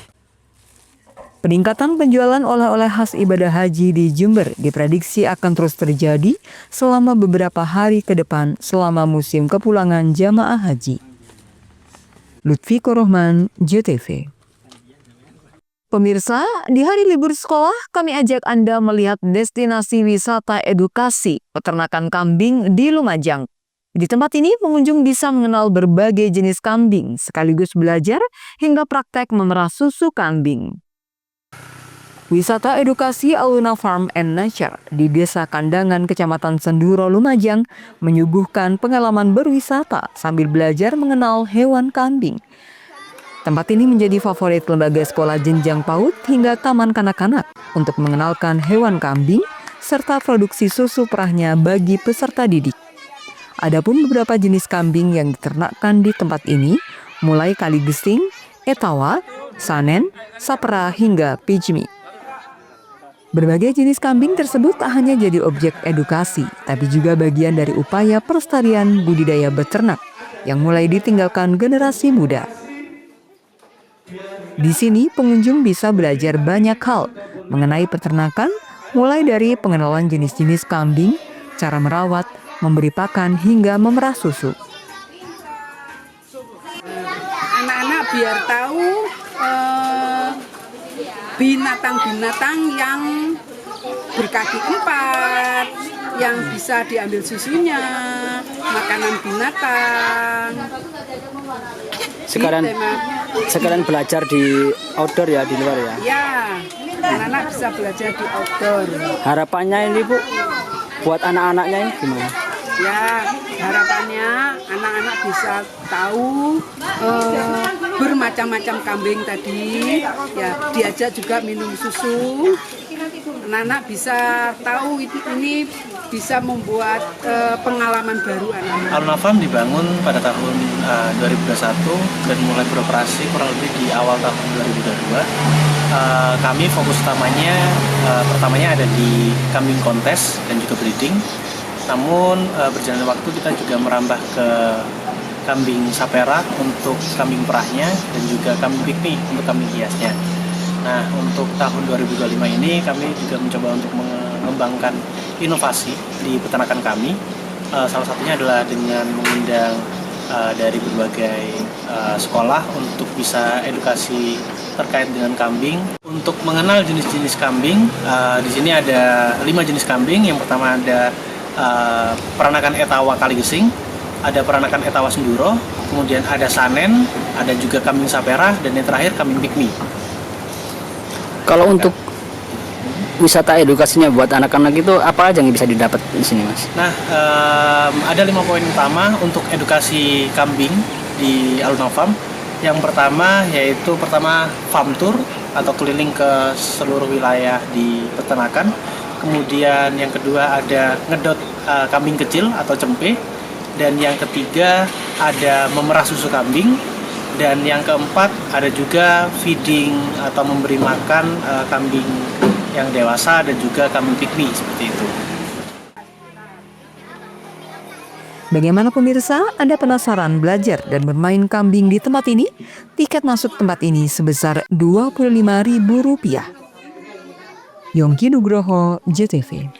Peningkatan penjualan oleh-oleh khas ibadah haji di Jember diprediksi akan terus terjadi selama beberapa hari ke depan selama musim kepulangan jamaah haji. Lutfi Korohman, JTV. Pemirsa, di hari libur sekolah kami ajak Anda melihat destinasi wisata edukasi peternakan kambing di Lumajang. Di tempat ini pengunjung bisa mengenal berbagai jenis kambing sekaligus belajar hingga praktek memerah susu kambing. Wisata edukasi Aluna Farm and Nature di Desa Kandangan, Kecamatan Senduro, Lumajang menyuguhkan pengalaman berwisata sambil belajar mengenal hewan kambing. Tempat ini menjadi favorit lembaga sekolah jenjang PAUD hingga taman kanak-kanak untuk mengenalkan hewan kambing serta produksi susu perahnya bagi peserta didik. Adapun beberapa jenis kambing yang diternakkan di tempat ini, mulai kaligesing, etawa, sanen, sapera hingga pijmi. Berbagai jenis kambing tersebut tak hanya jadi objek edukasi, tapi juga bagian dari upaya pelestarian budidaya beternak yang mulai ditinggalkan generasi muda. Di sini pengunjung bisa belajar banyak hal mengenai peternakan, mulai dari pengenalan jenis-jenis kambing, cara merawat, memberi pakan hingga memerah susu. Anak-anak biar tahu binatang-binatang yang berkaki 4, yang bisa diambil susunya, makanan binatang. Sekarang belajar di outdoor ya, di luar ya? Ya, anak-anak bisa belajar di outdoor. Harapannya ini Bu, buat anak-anaknya ini gimana? Ya, harapannya anak-anak bisa tahu bermacam-macam kambing tadi, ya diajak juga minum susu. Anak-anak bisa tahu ini bisa membuat pengalaman baru anak-anak. Aluna Farm dibangun pada tahun 2021 dan mulai beroperasi kurang lebih di awal tahun 2022. Kami fokus pertamanya ada di kambing kontes dan juga breeding. Namun berjalannya waktu kita juga merambah ke kambing sapera untuk kambing perahnya dan juga kambing pikmi untuk kambing hiasnya. Nah, untuk tahun 2025 ini kami juga mencoba untuk mengembangkan inovasi di peternakan kami. Salah satunya adalah dengan mengundang dari berbagai sekolah untuk bisa edukasi terkait dengan kambing. Untuk mengenal jenis-jenis kambing, di sini ada 5 jenis kambing. Yang pertama ada peranakan etawa kaligesing, ada peranakan etawa senduro, kemudian ada sanen, ada juga kambing sapera, dan yang terakhir kambing pikmi. Kalau untuk wisata edukasinya buat anak-anak itu apa aja yang bisa didapat di sini, Mas? Nah, ada 5 poin utama untuk edukasi kambing di Aluna Farm. Yang pertama yaitu farm tour atau keliling ke seluruh wilayah di peternakan. Kemudian yang kedua ada ngedot kambing kecil atau cempe. Dan yang ketiga ada memerah susu kambing. Dan yang keempat ada juga feeding atau memberi makan kambing yang dewasa dan juga kambing pygmy seperti itu. Bagaimana pemirsa? Anda penasaran belajar dan bermain kambing di tempat ini? Tiket masuk tempat ini sebesar Rp25.000. Yongki Nugroho, JTV.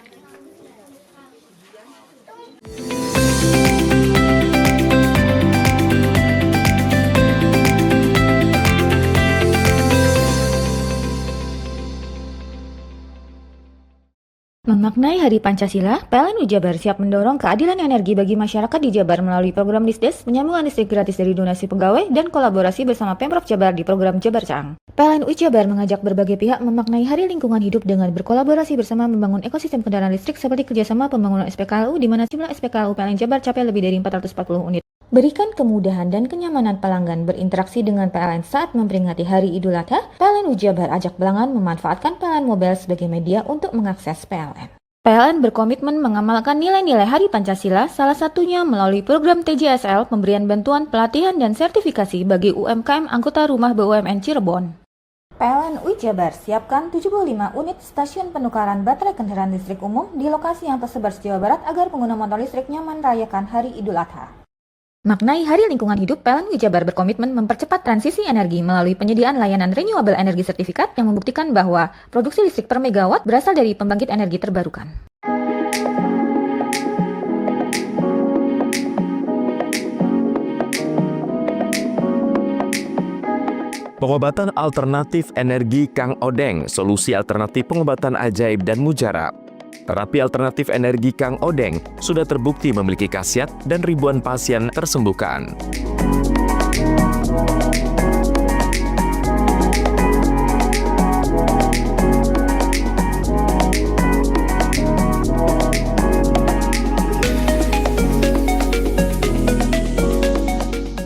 Memaknai Hari Pancasila, PLN Jabar siap mendorong keadilan energi bagi masyarakat di Jabar melalui program Disdes, penyambungan listrik gratis dari donasi pegawai, dan kolaborasi bersama Pemprov Jabar di program Jabar Cang. PLN Jabar mengajak berbagai pihak memaknai Hari Lingkungan Hidup dengan berkolaborasi bersama membangun ekosistem kendaraan listrik seperti kerjasama pembangunan SPKLU di mana jumlah SPKLU PLN Jabar capai lebih dari 440 unit. Berikan kemudahan dan kenyamanan pelanggan berinteraksi dengan PLN saat memperingati Hari Idul Adha. PLN Jabar ajak pelanggan memanfaatkan PLN Mobile sebagai media untuk mengakses PLN. PLN berkomitmen mengamalkan nilai-nilai Hari Pancasila, salah satunya melalui program TJSL, pemberian bantuan, pelatihan, dan sertifikasi bagi UMKM anggota rumah BUMN Cirebon. PLN Jabar siapkan 75 unit stasiun penukaran baterai kendaraan listrik umum di lokasi yang tersebar di Jawa Barat agar pengguna motor listrik nyaman merayakan Hari Idul Adha. Maknai Hari Lingkungan Hidup, PLN Jabar berkomitmen mempercepat transisi energi melalui penyediaan layanan renewable energy sertifikat yang membuktikan bahwa produksi listrik per megawatt berasal dari pembangkit energi terbarukan. Pengobatan alternatif energi Kang Odeng, solusi alternatif pengobatan ajaib dan mujarab. Terapi alternatif energi Kang Odeng sudah terbukti memiliki khasiat dan ribuan pasien tersembuhkan.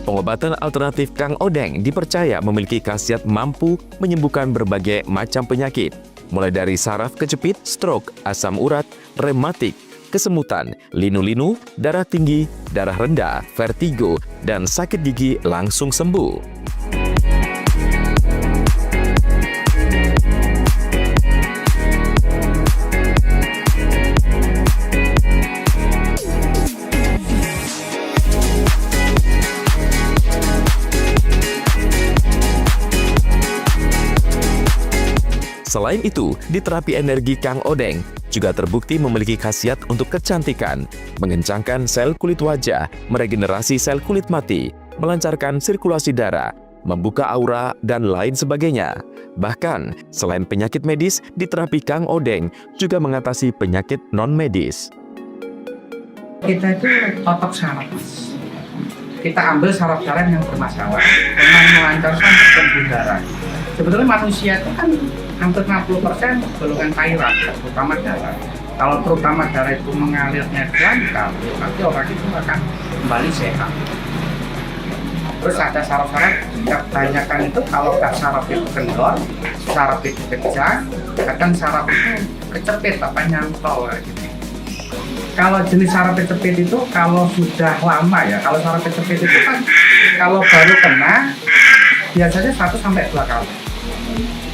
Pengobatan alternatif Kang Odeng dipercaya memiliki khasiat mampu menyembuhkan berbagai macam penyakit, mulai dari saraf kejepit, stroke, asam urat, rematik, kesemutan, linu-linu, darah tinggi, darah rendah, vertigo, dan sakit gigi langsung sembuh. Selain itu, di terapi energi Kang Odeng juga terbukti memiliki khasiat untuk kecantikan, mengencangkan sel kulit wajah, meregenerasi sel kulit mati, melancarkan sirkulasi darah, membuka aura, dan lain sebagainya. Bahkan, selain penyakit medis, di terapi Kang Odeng juga mengatasi penyakit non-medis. Kita itu totok saraf. Kita ambil saraf-saraf yang bermasalah dengan melancarkan pembuluh darah. Sebetulnya manusia itu kan hampir 60% golongan cairan, terutama darah. Kalau terutama darah itu mengalirnya lancar, nanti orang itu akan kembali sehat. Terus ada saraf-saraf, kebanyakan itu kalau saraf itu kendor, saraf itu pecah, kadang saraf itu kecepit, nyantol gitu. Kalau jenis saraf kecepit itu kalau sudah lama ya, kalau saraf kecepit itu kan kalau baru kena biasanya 1-2 kali.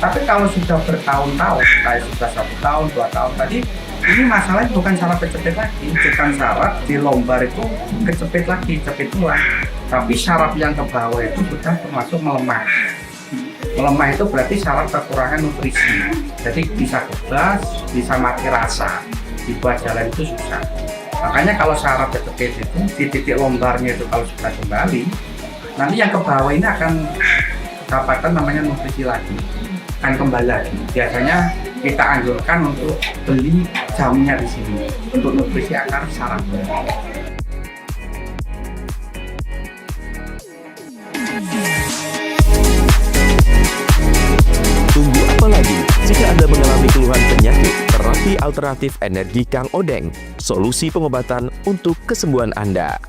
Tapi kalau sudah bertahun-tahun, kayak sudah 1 tahun, 2 tahun tadi, ini masalahnya bukan saraf kecepit lagi, bukan saraf di lombar itu kecepit lagi, cepit tulang. Tapi saraf yang ke bawah itu sudah termasuk melemah. Melemah itu berarti saraf kekurangan nutrisi. Jadi bisa kebas, bisa mati rasa, dibuat jalan itu susah. Makanya kalau saraf kecepit itu, di titik lombarnya itu kalau sudah kembali, nanti yang ke bawah ini akan dapatkan namanya nutrisi lagi, akan kembali lagi. Biasanya kita anjurkan untuk beli jamnya di sini untuk nutrisi akar saraf. Tunggu apa lagi? Jika Anda mengalami keluhan penyakit alternatif energi Kang Odeng, solusi pengobatan untuk kesembuhan Anda.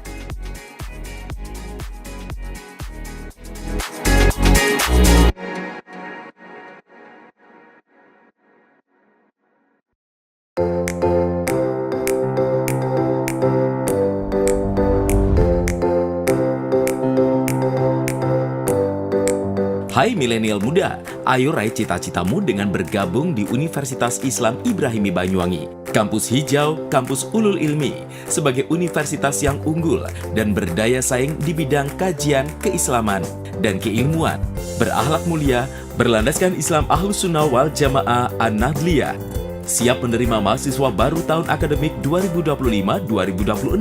Hai milenial muda, ayo raih cita-citamu dengan bergabung di Universitas Islam Ibrahimi Banyuwangi. Kampus hijau, kampus ulul ilmi, sebagai universitas yang unggul dan berdaya saing di bidang kajian, keislaman, dan keilmuan. Berakhlak mulia, berlandaskan Islam Ahlus Sunnah wal Jamaah An-Nahdliyah. Siap menerima mahasiswa baru tahun akademik 2025-2026.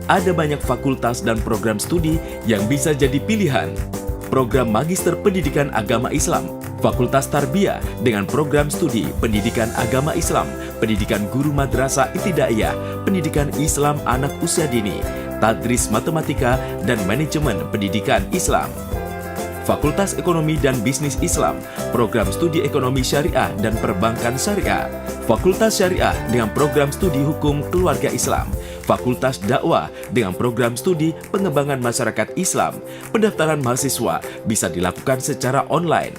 Ada banyak fakultas dan program studi yang bisa jadi pilihan. Program Magister Pendidikan Agama Islam, Fakultas Tarbiyah dengan program studi Pendidikan Agama Islam, Pendidikan Guru Madrasah Ibtidaiyah, Pendidikan Islam Anak Usia Dini, Tadris Matematika, dan Manajemen Pendidikan Islam. Fakultas Ekonomi dan Bisnis Islam, Program Studi Ekonomi Syariah dan Perbankan Syariah, Fakultas Syariah dengan Program Studi Hukum Keluarga Islam, Fakultas Dakwah dengan Program Studi Pengembangan Masyarakat Islam. Pendaftaran mahasiswa bisa dilakukan secara online.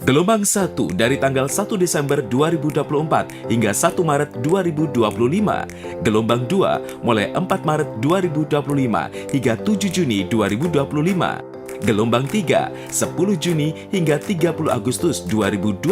Gelombang 1 dari tanggal 1 Desember 2024 hingga 1 Maret 2025. Gelombang 2 mulai 4 Maret 2025 hingga 7 Juni 2025. Gelombang 3, 10 Juni hingga 30 Agustus 2025.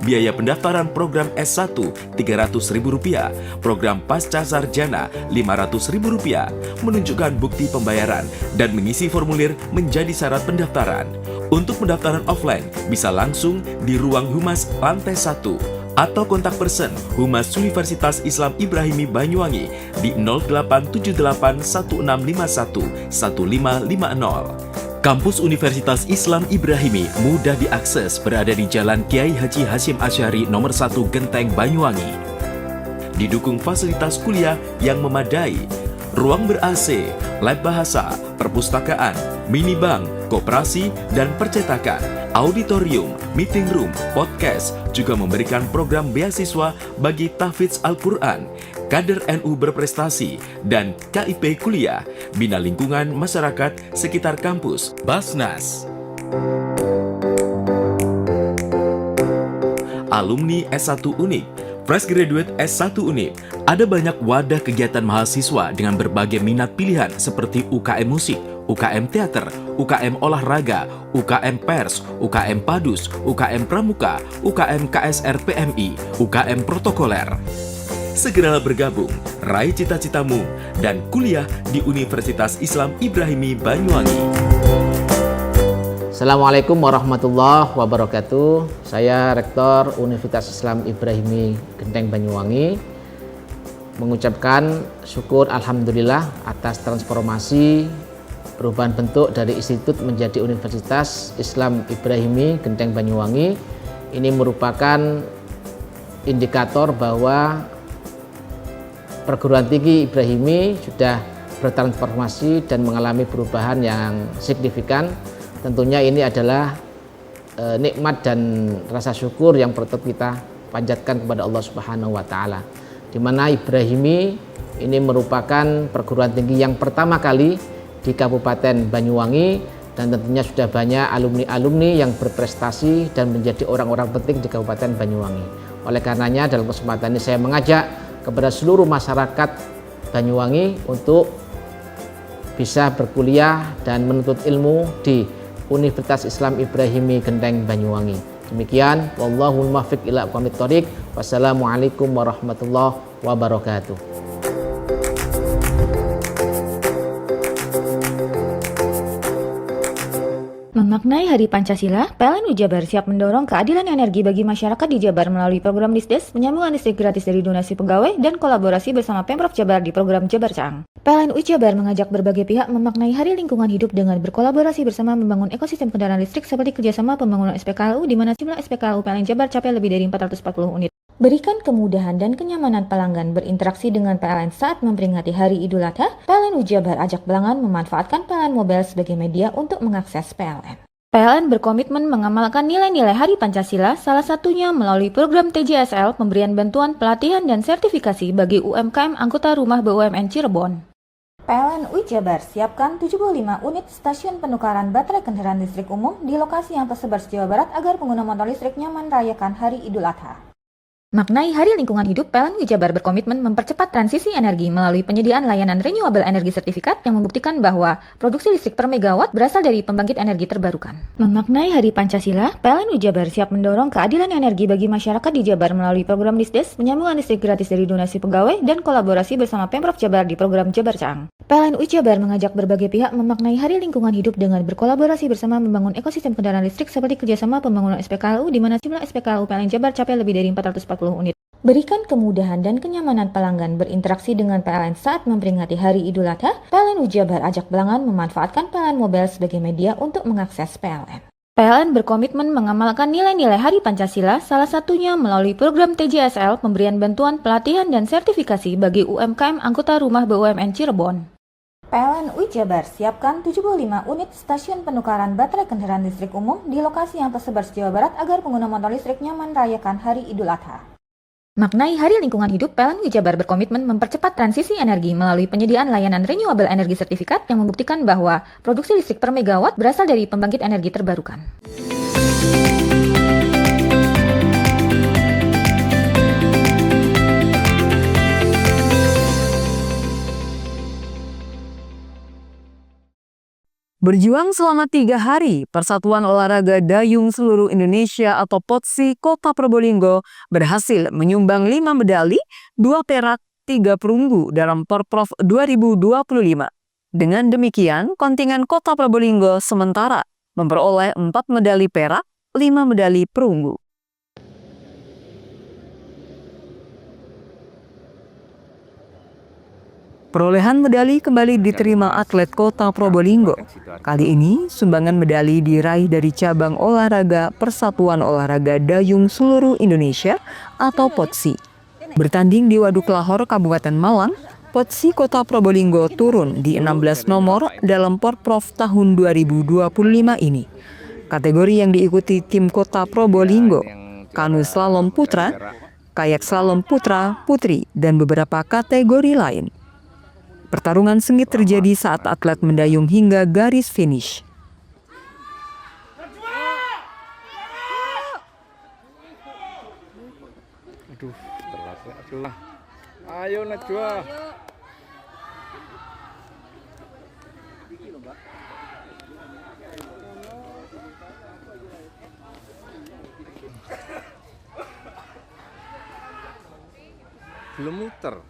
Biaya pendaftaran program S1 Rp300.000, program Pasca Sarjana Rp500.000. Menunjukkan bukti pembayaran dan mengisi formulir menjadi syarat pendaftaran. Untuk pendaftaran offline bisa langsung di ruang Humas lantai 1 atau kontak person Humas Universitas Islam Ibrahimi Banyuwangi di 0878511550. Kampus Universitas Islam Ibrahimi mudah diakses, berada di Jalan Kiai Haji Hasyim Asy'ari nomor 1 Genteng Banyuwangi. Didukung fasilitas kuliah yang memadai, ruang ber-AC, lab bahasa, perpustakaan, minibank, koperasi, dan percetakan, auditorium, meeting room, podcast, juga memberikan program beasiswa bagi tahfidz Al-Quran, kader NU berprestasi, dan KIP kuliah, bina lingkungan masyarakat sekitar kampus, Basnas. Alumni S1 Unip, Fresh Graduate S1 Unip. Ada banyak wadah kegiatan mahasiswa dengan berbagai minat pilihan seperti UKM Musik, UKM Teater, UKM Olahraga, UKM Pers, UKM Padus, UKM Pramuka, UKM KSR PMI, UKM Protokoler. Segeralah bergabung, raih cita-citamu, dan kuliah di Universitas Islam Ibrahimi Banyuwangi. Assalamualaikum warahmatullahi wabarakatuh. Saya Rektor Universitas Islam Ibrahimi Genteng Banyuwangi mengucapkan syukur alhamdulillah atas transformasi perubahan bentuk dari institut menjadi Universitas Islam Ibrahimi Genteng Banyuwangi. Ini merupakan indikator bahwa perguruan tinggi Ibrahimi sudah bertransformasi dan mengalami perubahan yang signifikan. Tentunya ini adalah nikmat dan rasa syukur yang perlu kita panjatkan kepada Allah Subhanahu wa taala. Di mana Ibrahimi ini merupakan perguruan tinggi yang pertama kali di Kabupaten Banyuwangi, dan tentunya sudah banyak alumni-alumni yang berprestasi dan menjadi orang-orang penting di Kabupaten Banyuwangi. Oleh karenanya dalam kesempatan ini saya mengajak kepada seluruh masyarakat Banyuwangi untuk bisa berkuliah dan menuntut ilmu di Universitas Islam Ibrahimi Genteng Banyuwangi. Demikian, wallahul muwaffiq ila aqwamit thoriq. Wassalamualaikum warahmatullahi wabarakatuh. Memaknai Hari Pancasila, PLN Jabar siap mendorong keadilan energi bagi masyarakat di Jabar melalui program Disdes, menyambung listrik gratis dari donasi pegawai, dan kolaborasi bersama Pemprov Jabar di program Jabarcang. PLN Jabar mengajak berbagai pihak memaknai Hari Lingkungan Hidup dengan berkolaborasi bersama membangun ekosistem kendaraan listrik seperti kerjasama pembangunan SPKLU, di mana jumlah SPKLU PLN Jabar capai lebih dari 440 unit. Berikan kemudahan dan kenyamanan pelanggan berinteraksi dengan PLN saat memperingati Hari Idul Adha. PLN Jabar ajak pelanggan memanfaatkan PLN Mobile sebagai media untuk mengakses PLN. PLN berkomitmen mengamalkan nilai-nilai Hari Pancasila, salah satunya melalui program TJSL pemberian bantuan pelatihan dan sertifikasi bagi UMKM anggota rumah BUMN Cirebon. PLN UI Jabar siapkan 75 unit stasiun penukaran baterai kendaraan listrik umum di lokasi yang tersebar di Jawa Barat agar pengguna motor listrik nyaman merayakan Hari Idul Adha. Maknai Hari Lingkungan Hidup, PLN UI Jabar berkomitmen mempercepat transisi energi melalui penyediaan layanan renewable energy sertifikat yang membuktikan bahwa produksi listrik per megawatt berasal dari pembangkit energi terbarukan. Memaknai Hari Pancasila, PLN UI Jabar siap mendorong keadilan energi bagi masyarakat di Jabar melalui program Disdes, penyambungan listrik gratis dari donasi pegawai, dan kolaborasi bersama Pemprov Jabar di program Jabar Caang. PLN UI Jabar mengajak berbagai pihak memaknai Hari Lingkungan Hidup dengan berkolaborasi bersama membangun ekosistem kendaraan listrik seperti kerjasama pembangunan SPKLU di mana jumlah SPKLU PLN Jabar capai lebih dari 440 unit. Berikan kemudahan dan kenyamanan pelanggan berinteraksi dengan PLN saat memperingati Hari Idul Adha. PLN UI Jabar ajak pelanggan memanfaatkan PLN Mobile sebagai media untuk mengakses PLN. PLN berkomitmen mengamalkan nilai-nilai Hari Pancasila, salah satunya melalui program TJSL pemberian bantuan pelatihan dan sertifikasi bagi UMKM anggota rumah BUMN Cirebon. PLN UI Jabar siapkan 75 unit stasiun penukaran baterai kendaraan listrik umum di lokasi yang tersebar di Jawa Barat agar pengguna motor listrik nyaman merayakan Hari Idul Adha. Maknai Hari Lingkungan Hidup, PLN UI Jabar berkomitmen mempercepat transisi energi melalui penyediaan layanan renewable energy sertifikat yang membuktikan bahwa produksi listrik per megawatt berasal dari pembangkit energi terbarukan. Berjuang selama 3 hari, Persatuan Olahraga Dayung Seluruh Indonesia atau PODSI Kota Probolinggo berhasil menyumbang 5 medali, 2 perak, 3 perunggu dalam Porprov 2025. Dengan demikian, kontingen Kota Probolinggo sementara memperoleh 4 medali perak, 5 medali perunggu. Perolehan medali kembali diterima atlet Kota Probolinggo. Kali ini, sumbangan medali diraih dari cabang olahraga Persatuan Olahraga Dayung Seluruh Indonesia atau PODSI. Bertanding di Waduk Lahor, Kabupaten Malang, PODSI Kota Probolinggo turun di 16 nomor dalam Porprov tahun 2025 ini. Kategori yang diikuti tim Kota Probolinggo, kanu slalom putra, kayak slalom putra, putri, dan beberapa kategori lain. Pertarungan sengit terjadi saat atlet mendayung hingga garis finish. Ayo Najwa. Belum muter.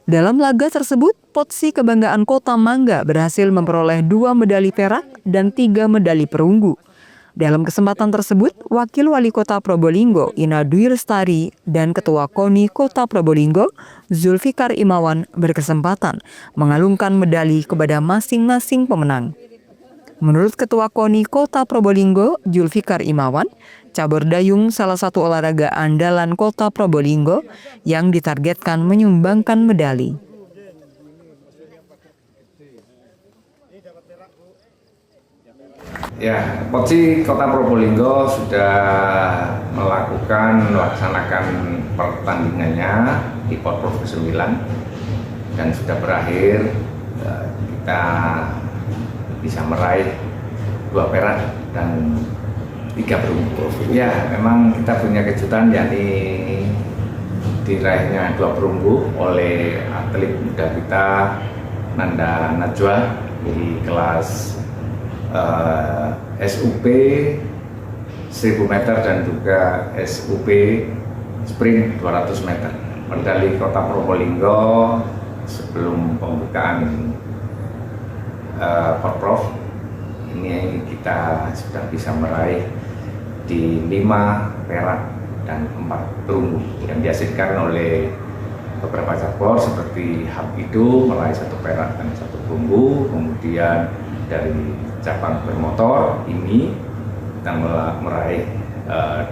Dalam laga tersebut, PODSI Kebanggaan Kota Mangga berhasil memperoleh 2 medali perak dan 3 medali perunggu. Dalam kesempatan tersebut, Wakil Wali Kota Probolinggo Ina Dwi Lestari dan Ketua KONI Kota Probolinggo Zulfikar Imawan berkesempatan mengalungkan medali kepada masing-masing pemenang. Menurut Ketua KONI Kota Probolinggo Zulfikar Imawan, cabur dayung salah satu olahraga andalan Kota Probolinggo yang ditargetkan menyumbangkan medali. Ya, PODSI Kota Probolinggo sudah melaksanakan pertandingannya di Porprov ke-9 dan sudah berakhir. Kita bisa meraih 2 perak dan 3 perunggu. Ya, memang kita punya kejutan, yakni diraihnya 2 perunggu oleh atlet muda kita Nanda Najwa di kelas SUP 1000 meter dan juga SUP sprint 200 meter. Medali Kota Probolinggo sebelum pembukaan Porprov ini kita sudah bisa meraih di 5 perak dan 4 perunggu yang dihasilkan oleh beberapa cabur seperti Hapkido meraih 1 perak dan 1 perunggu, kemudian dari cabang bermotor ini kita meraih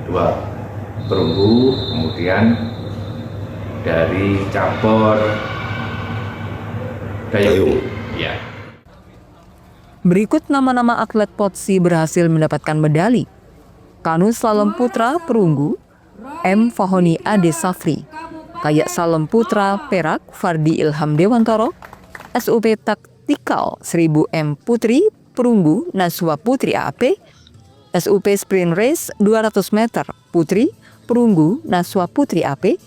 2 perunggu, kemudian dari cabur Gayung. Ya. Berikut nama-nama atlet POTSI berhasil mendapatkan medali. Kanu slalom putra perunggu, M. Fahoni Ade Safri. Kayak slalom putra perak, Fardi Ilham Dewantoro. SUP taktikal 1000 M putri perunggu, Naswa Putri AP. SUP sprint race 200 meter putri perunggu, Naswa Putri AP.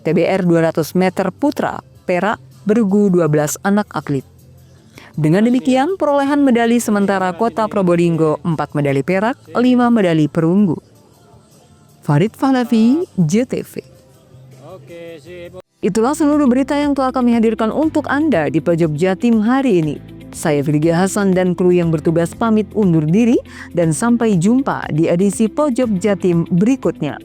TBR 200 meter putra perak, bergu 12 anak atlet. Dengan demikian, perolehan medali sementara Kota Probolinggo 4 medali perak, 5 medali perunggu. Farid Pahlavi, JTV. Itulah seluruh berita yang telah kami hadirkan untuk Anda di Pojok Jatim hari ini. Saya Frigia Hasan dan kru yang bertugas pamit undur diri dan sampai jumpa di edisi Pojok Jatim berikutnya.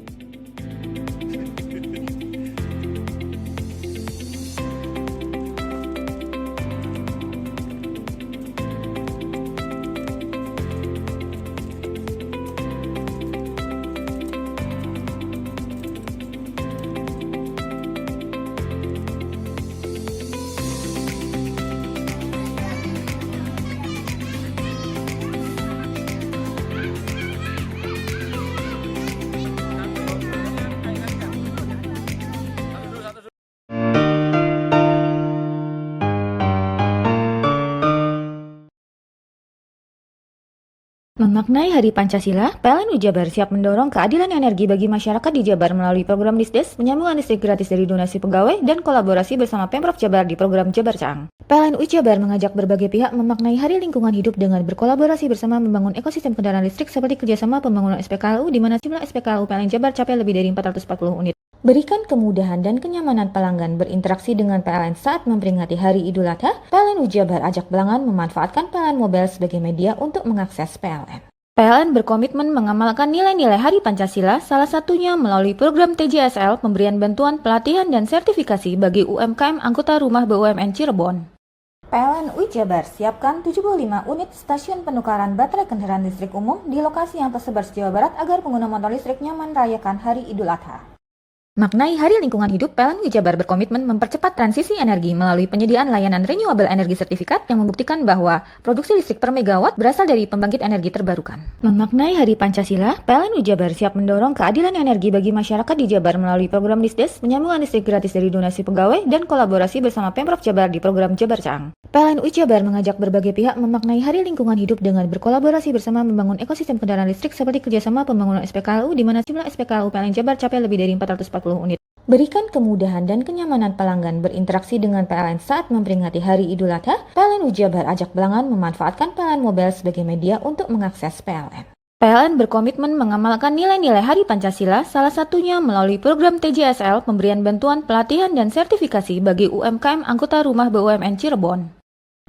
Memaknai Hari Pancasila, PLN Jabar siap mendorong keadilan energi bagi masyarakat di Jabar melalui program Disdes, penyambungan listrik gratis dari donasi pegawai, dan kolaborasi bersama Pemprov Jabar di program Jabar Cang. PLN Jabar mengajak berbagai pihak memaknai Hari Lingkungan Hidup dengan berkolaborasi bersama membangun ekosistem kendaraan listrik seperti kerjasama pembangunan SPKLU di mana jumlah SPKLU PLN Jabar capai lebih dari 440 unit. Berikan kemudahan dan kenyamanan pelanggan berinteraksi dengan PLN saat memperingati Hari Idul Adha. PLN Jabar ajak pelanggan memanfaatkan PLN Mobile sebagai media untuk mengakses PLN. PLN berkomitmen mengamalkan nilai-nilai Hari Pancasila, salah satunya melalui program TJSL, pemberian bantuan, pelatihan, dan sertifikasi bagi UMKM anggota rumah BUMN Cirebon. PLN Jabar siapkan 75 unit stasiun penukaran baterai kendaraan listrik umum di lokasi yang tersebar se-Jawa Barat agar pengguna motor listrik nyaman merayakan Hari Idul Adha. Maknai Hari Lingkungan Hidup, PLN Jabar berkomitmen mempercepat transisi energi melalui penyediaan layanan renewable energy sertifikat yang membuktikan bahwa produksi listrik per megawatt berasal dari pembangkit energi terbarukan. Memaknai Hari Pancasila, PLN Jabar siap mendorong keadilan energi bagi masyarakat di Jabar melalui program Disdes, penyambungan listrik gratis dari donasi pegawai, dan kolaborasi bersama Pemprov Jabar di program Jabar Cang. PLN Jabar mengajak berbagai pihak memaknai Hari Lingkungan Hidup dengan berkolaborasi bersama membangun ekosistem kendaraan listrik seperti kerjasama pembangunan SPKLU di mana jumlah SPKLU PLN Jabar capai lebih dari 440 unit. Berikan kemudahan dan kenyamanan pelanggan berinteraksi dengan PLN saat memperingati Hari Idul Adha. PLN Jabar ajak pelanggan memanfaatkan PLN Mobile sebagai media untuk mengakses PLN. PLN berkomitmen mengamalkan nilai-nilai Hari Pancasila, salah satunya melalui program TJSL, pemberian bantuan, pelatihan, dan sertifikasi bagi UMKM anggota rumah BUMN Cirebon.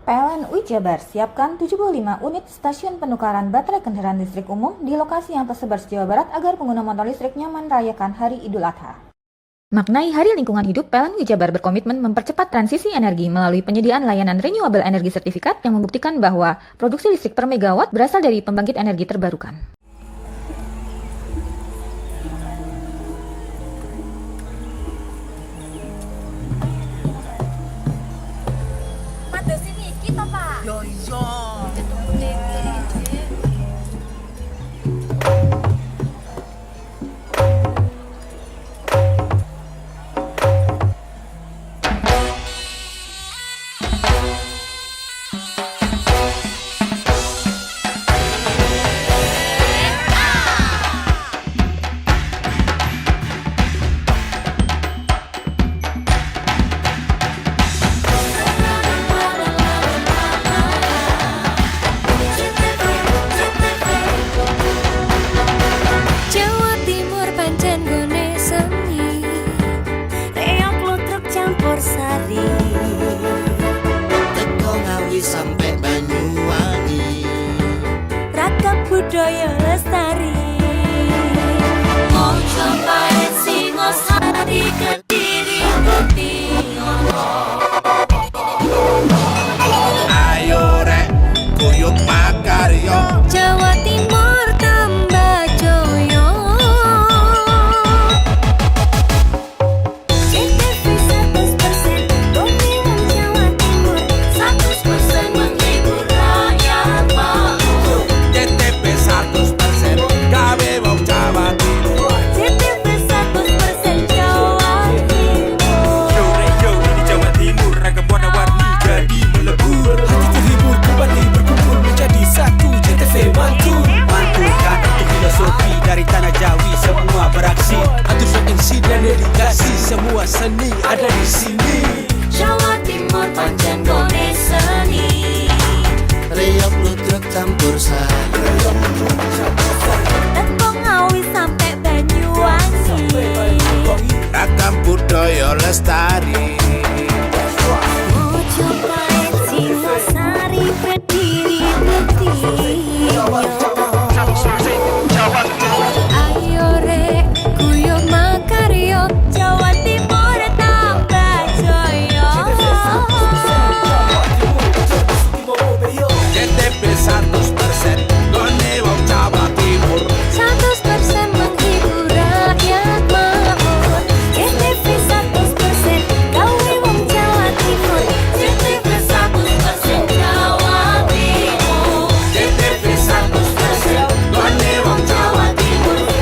PLN Jabar siapkan 75 unit stasiun penukaran baterai kendaraan listrik umum di lokasi yang tersebar se-Jawa Barat agar pengguna motor listrik nyaman merayakan Hari Idul Adha. Maknai Hari Lingkungan Hidup, PLN Jabar berkomitmen mempercepat transisi energi melalui penyediaan layanan renewable energy sertifikat yang membuktikan bahwa produksi listrik per megawatt berasal dari pembangkit energi terbarukan. Sampai Banyuwangi, ragam budaya lestari. Mojo Parit Singosari Kediri Kutingono. ayo rek guyub makarya. Jawa Timur tambah joyo. CTV 100% Bumi Wong Jawa Timur. semua seni ada di sini. Jawa Timur pancen gone seni. Riok ludruk campur sari. Tepung Ngawi sampai Banyuwangi. Ragam budaya lestari. Mojopahit Singosari berdiri ayo rek guyub makaryo Jawa Timur tambah jaya. JTB 1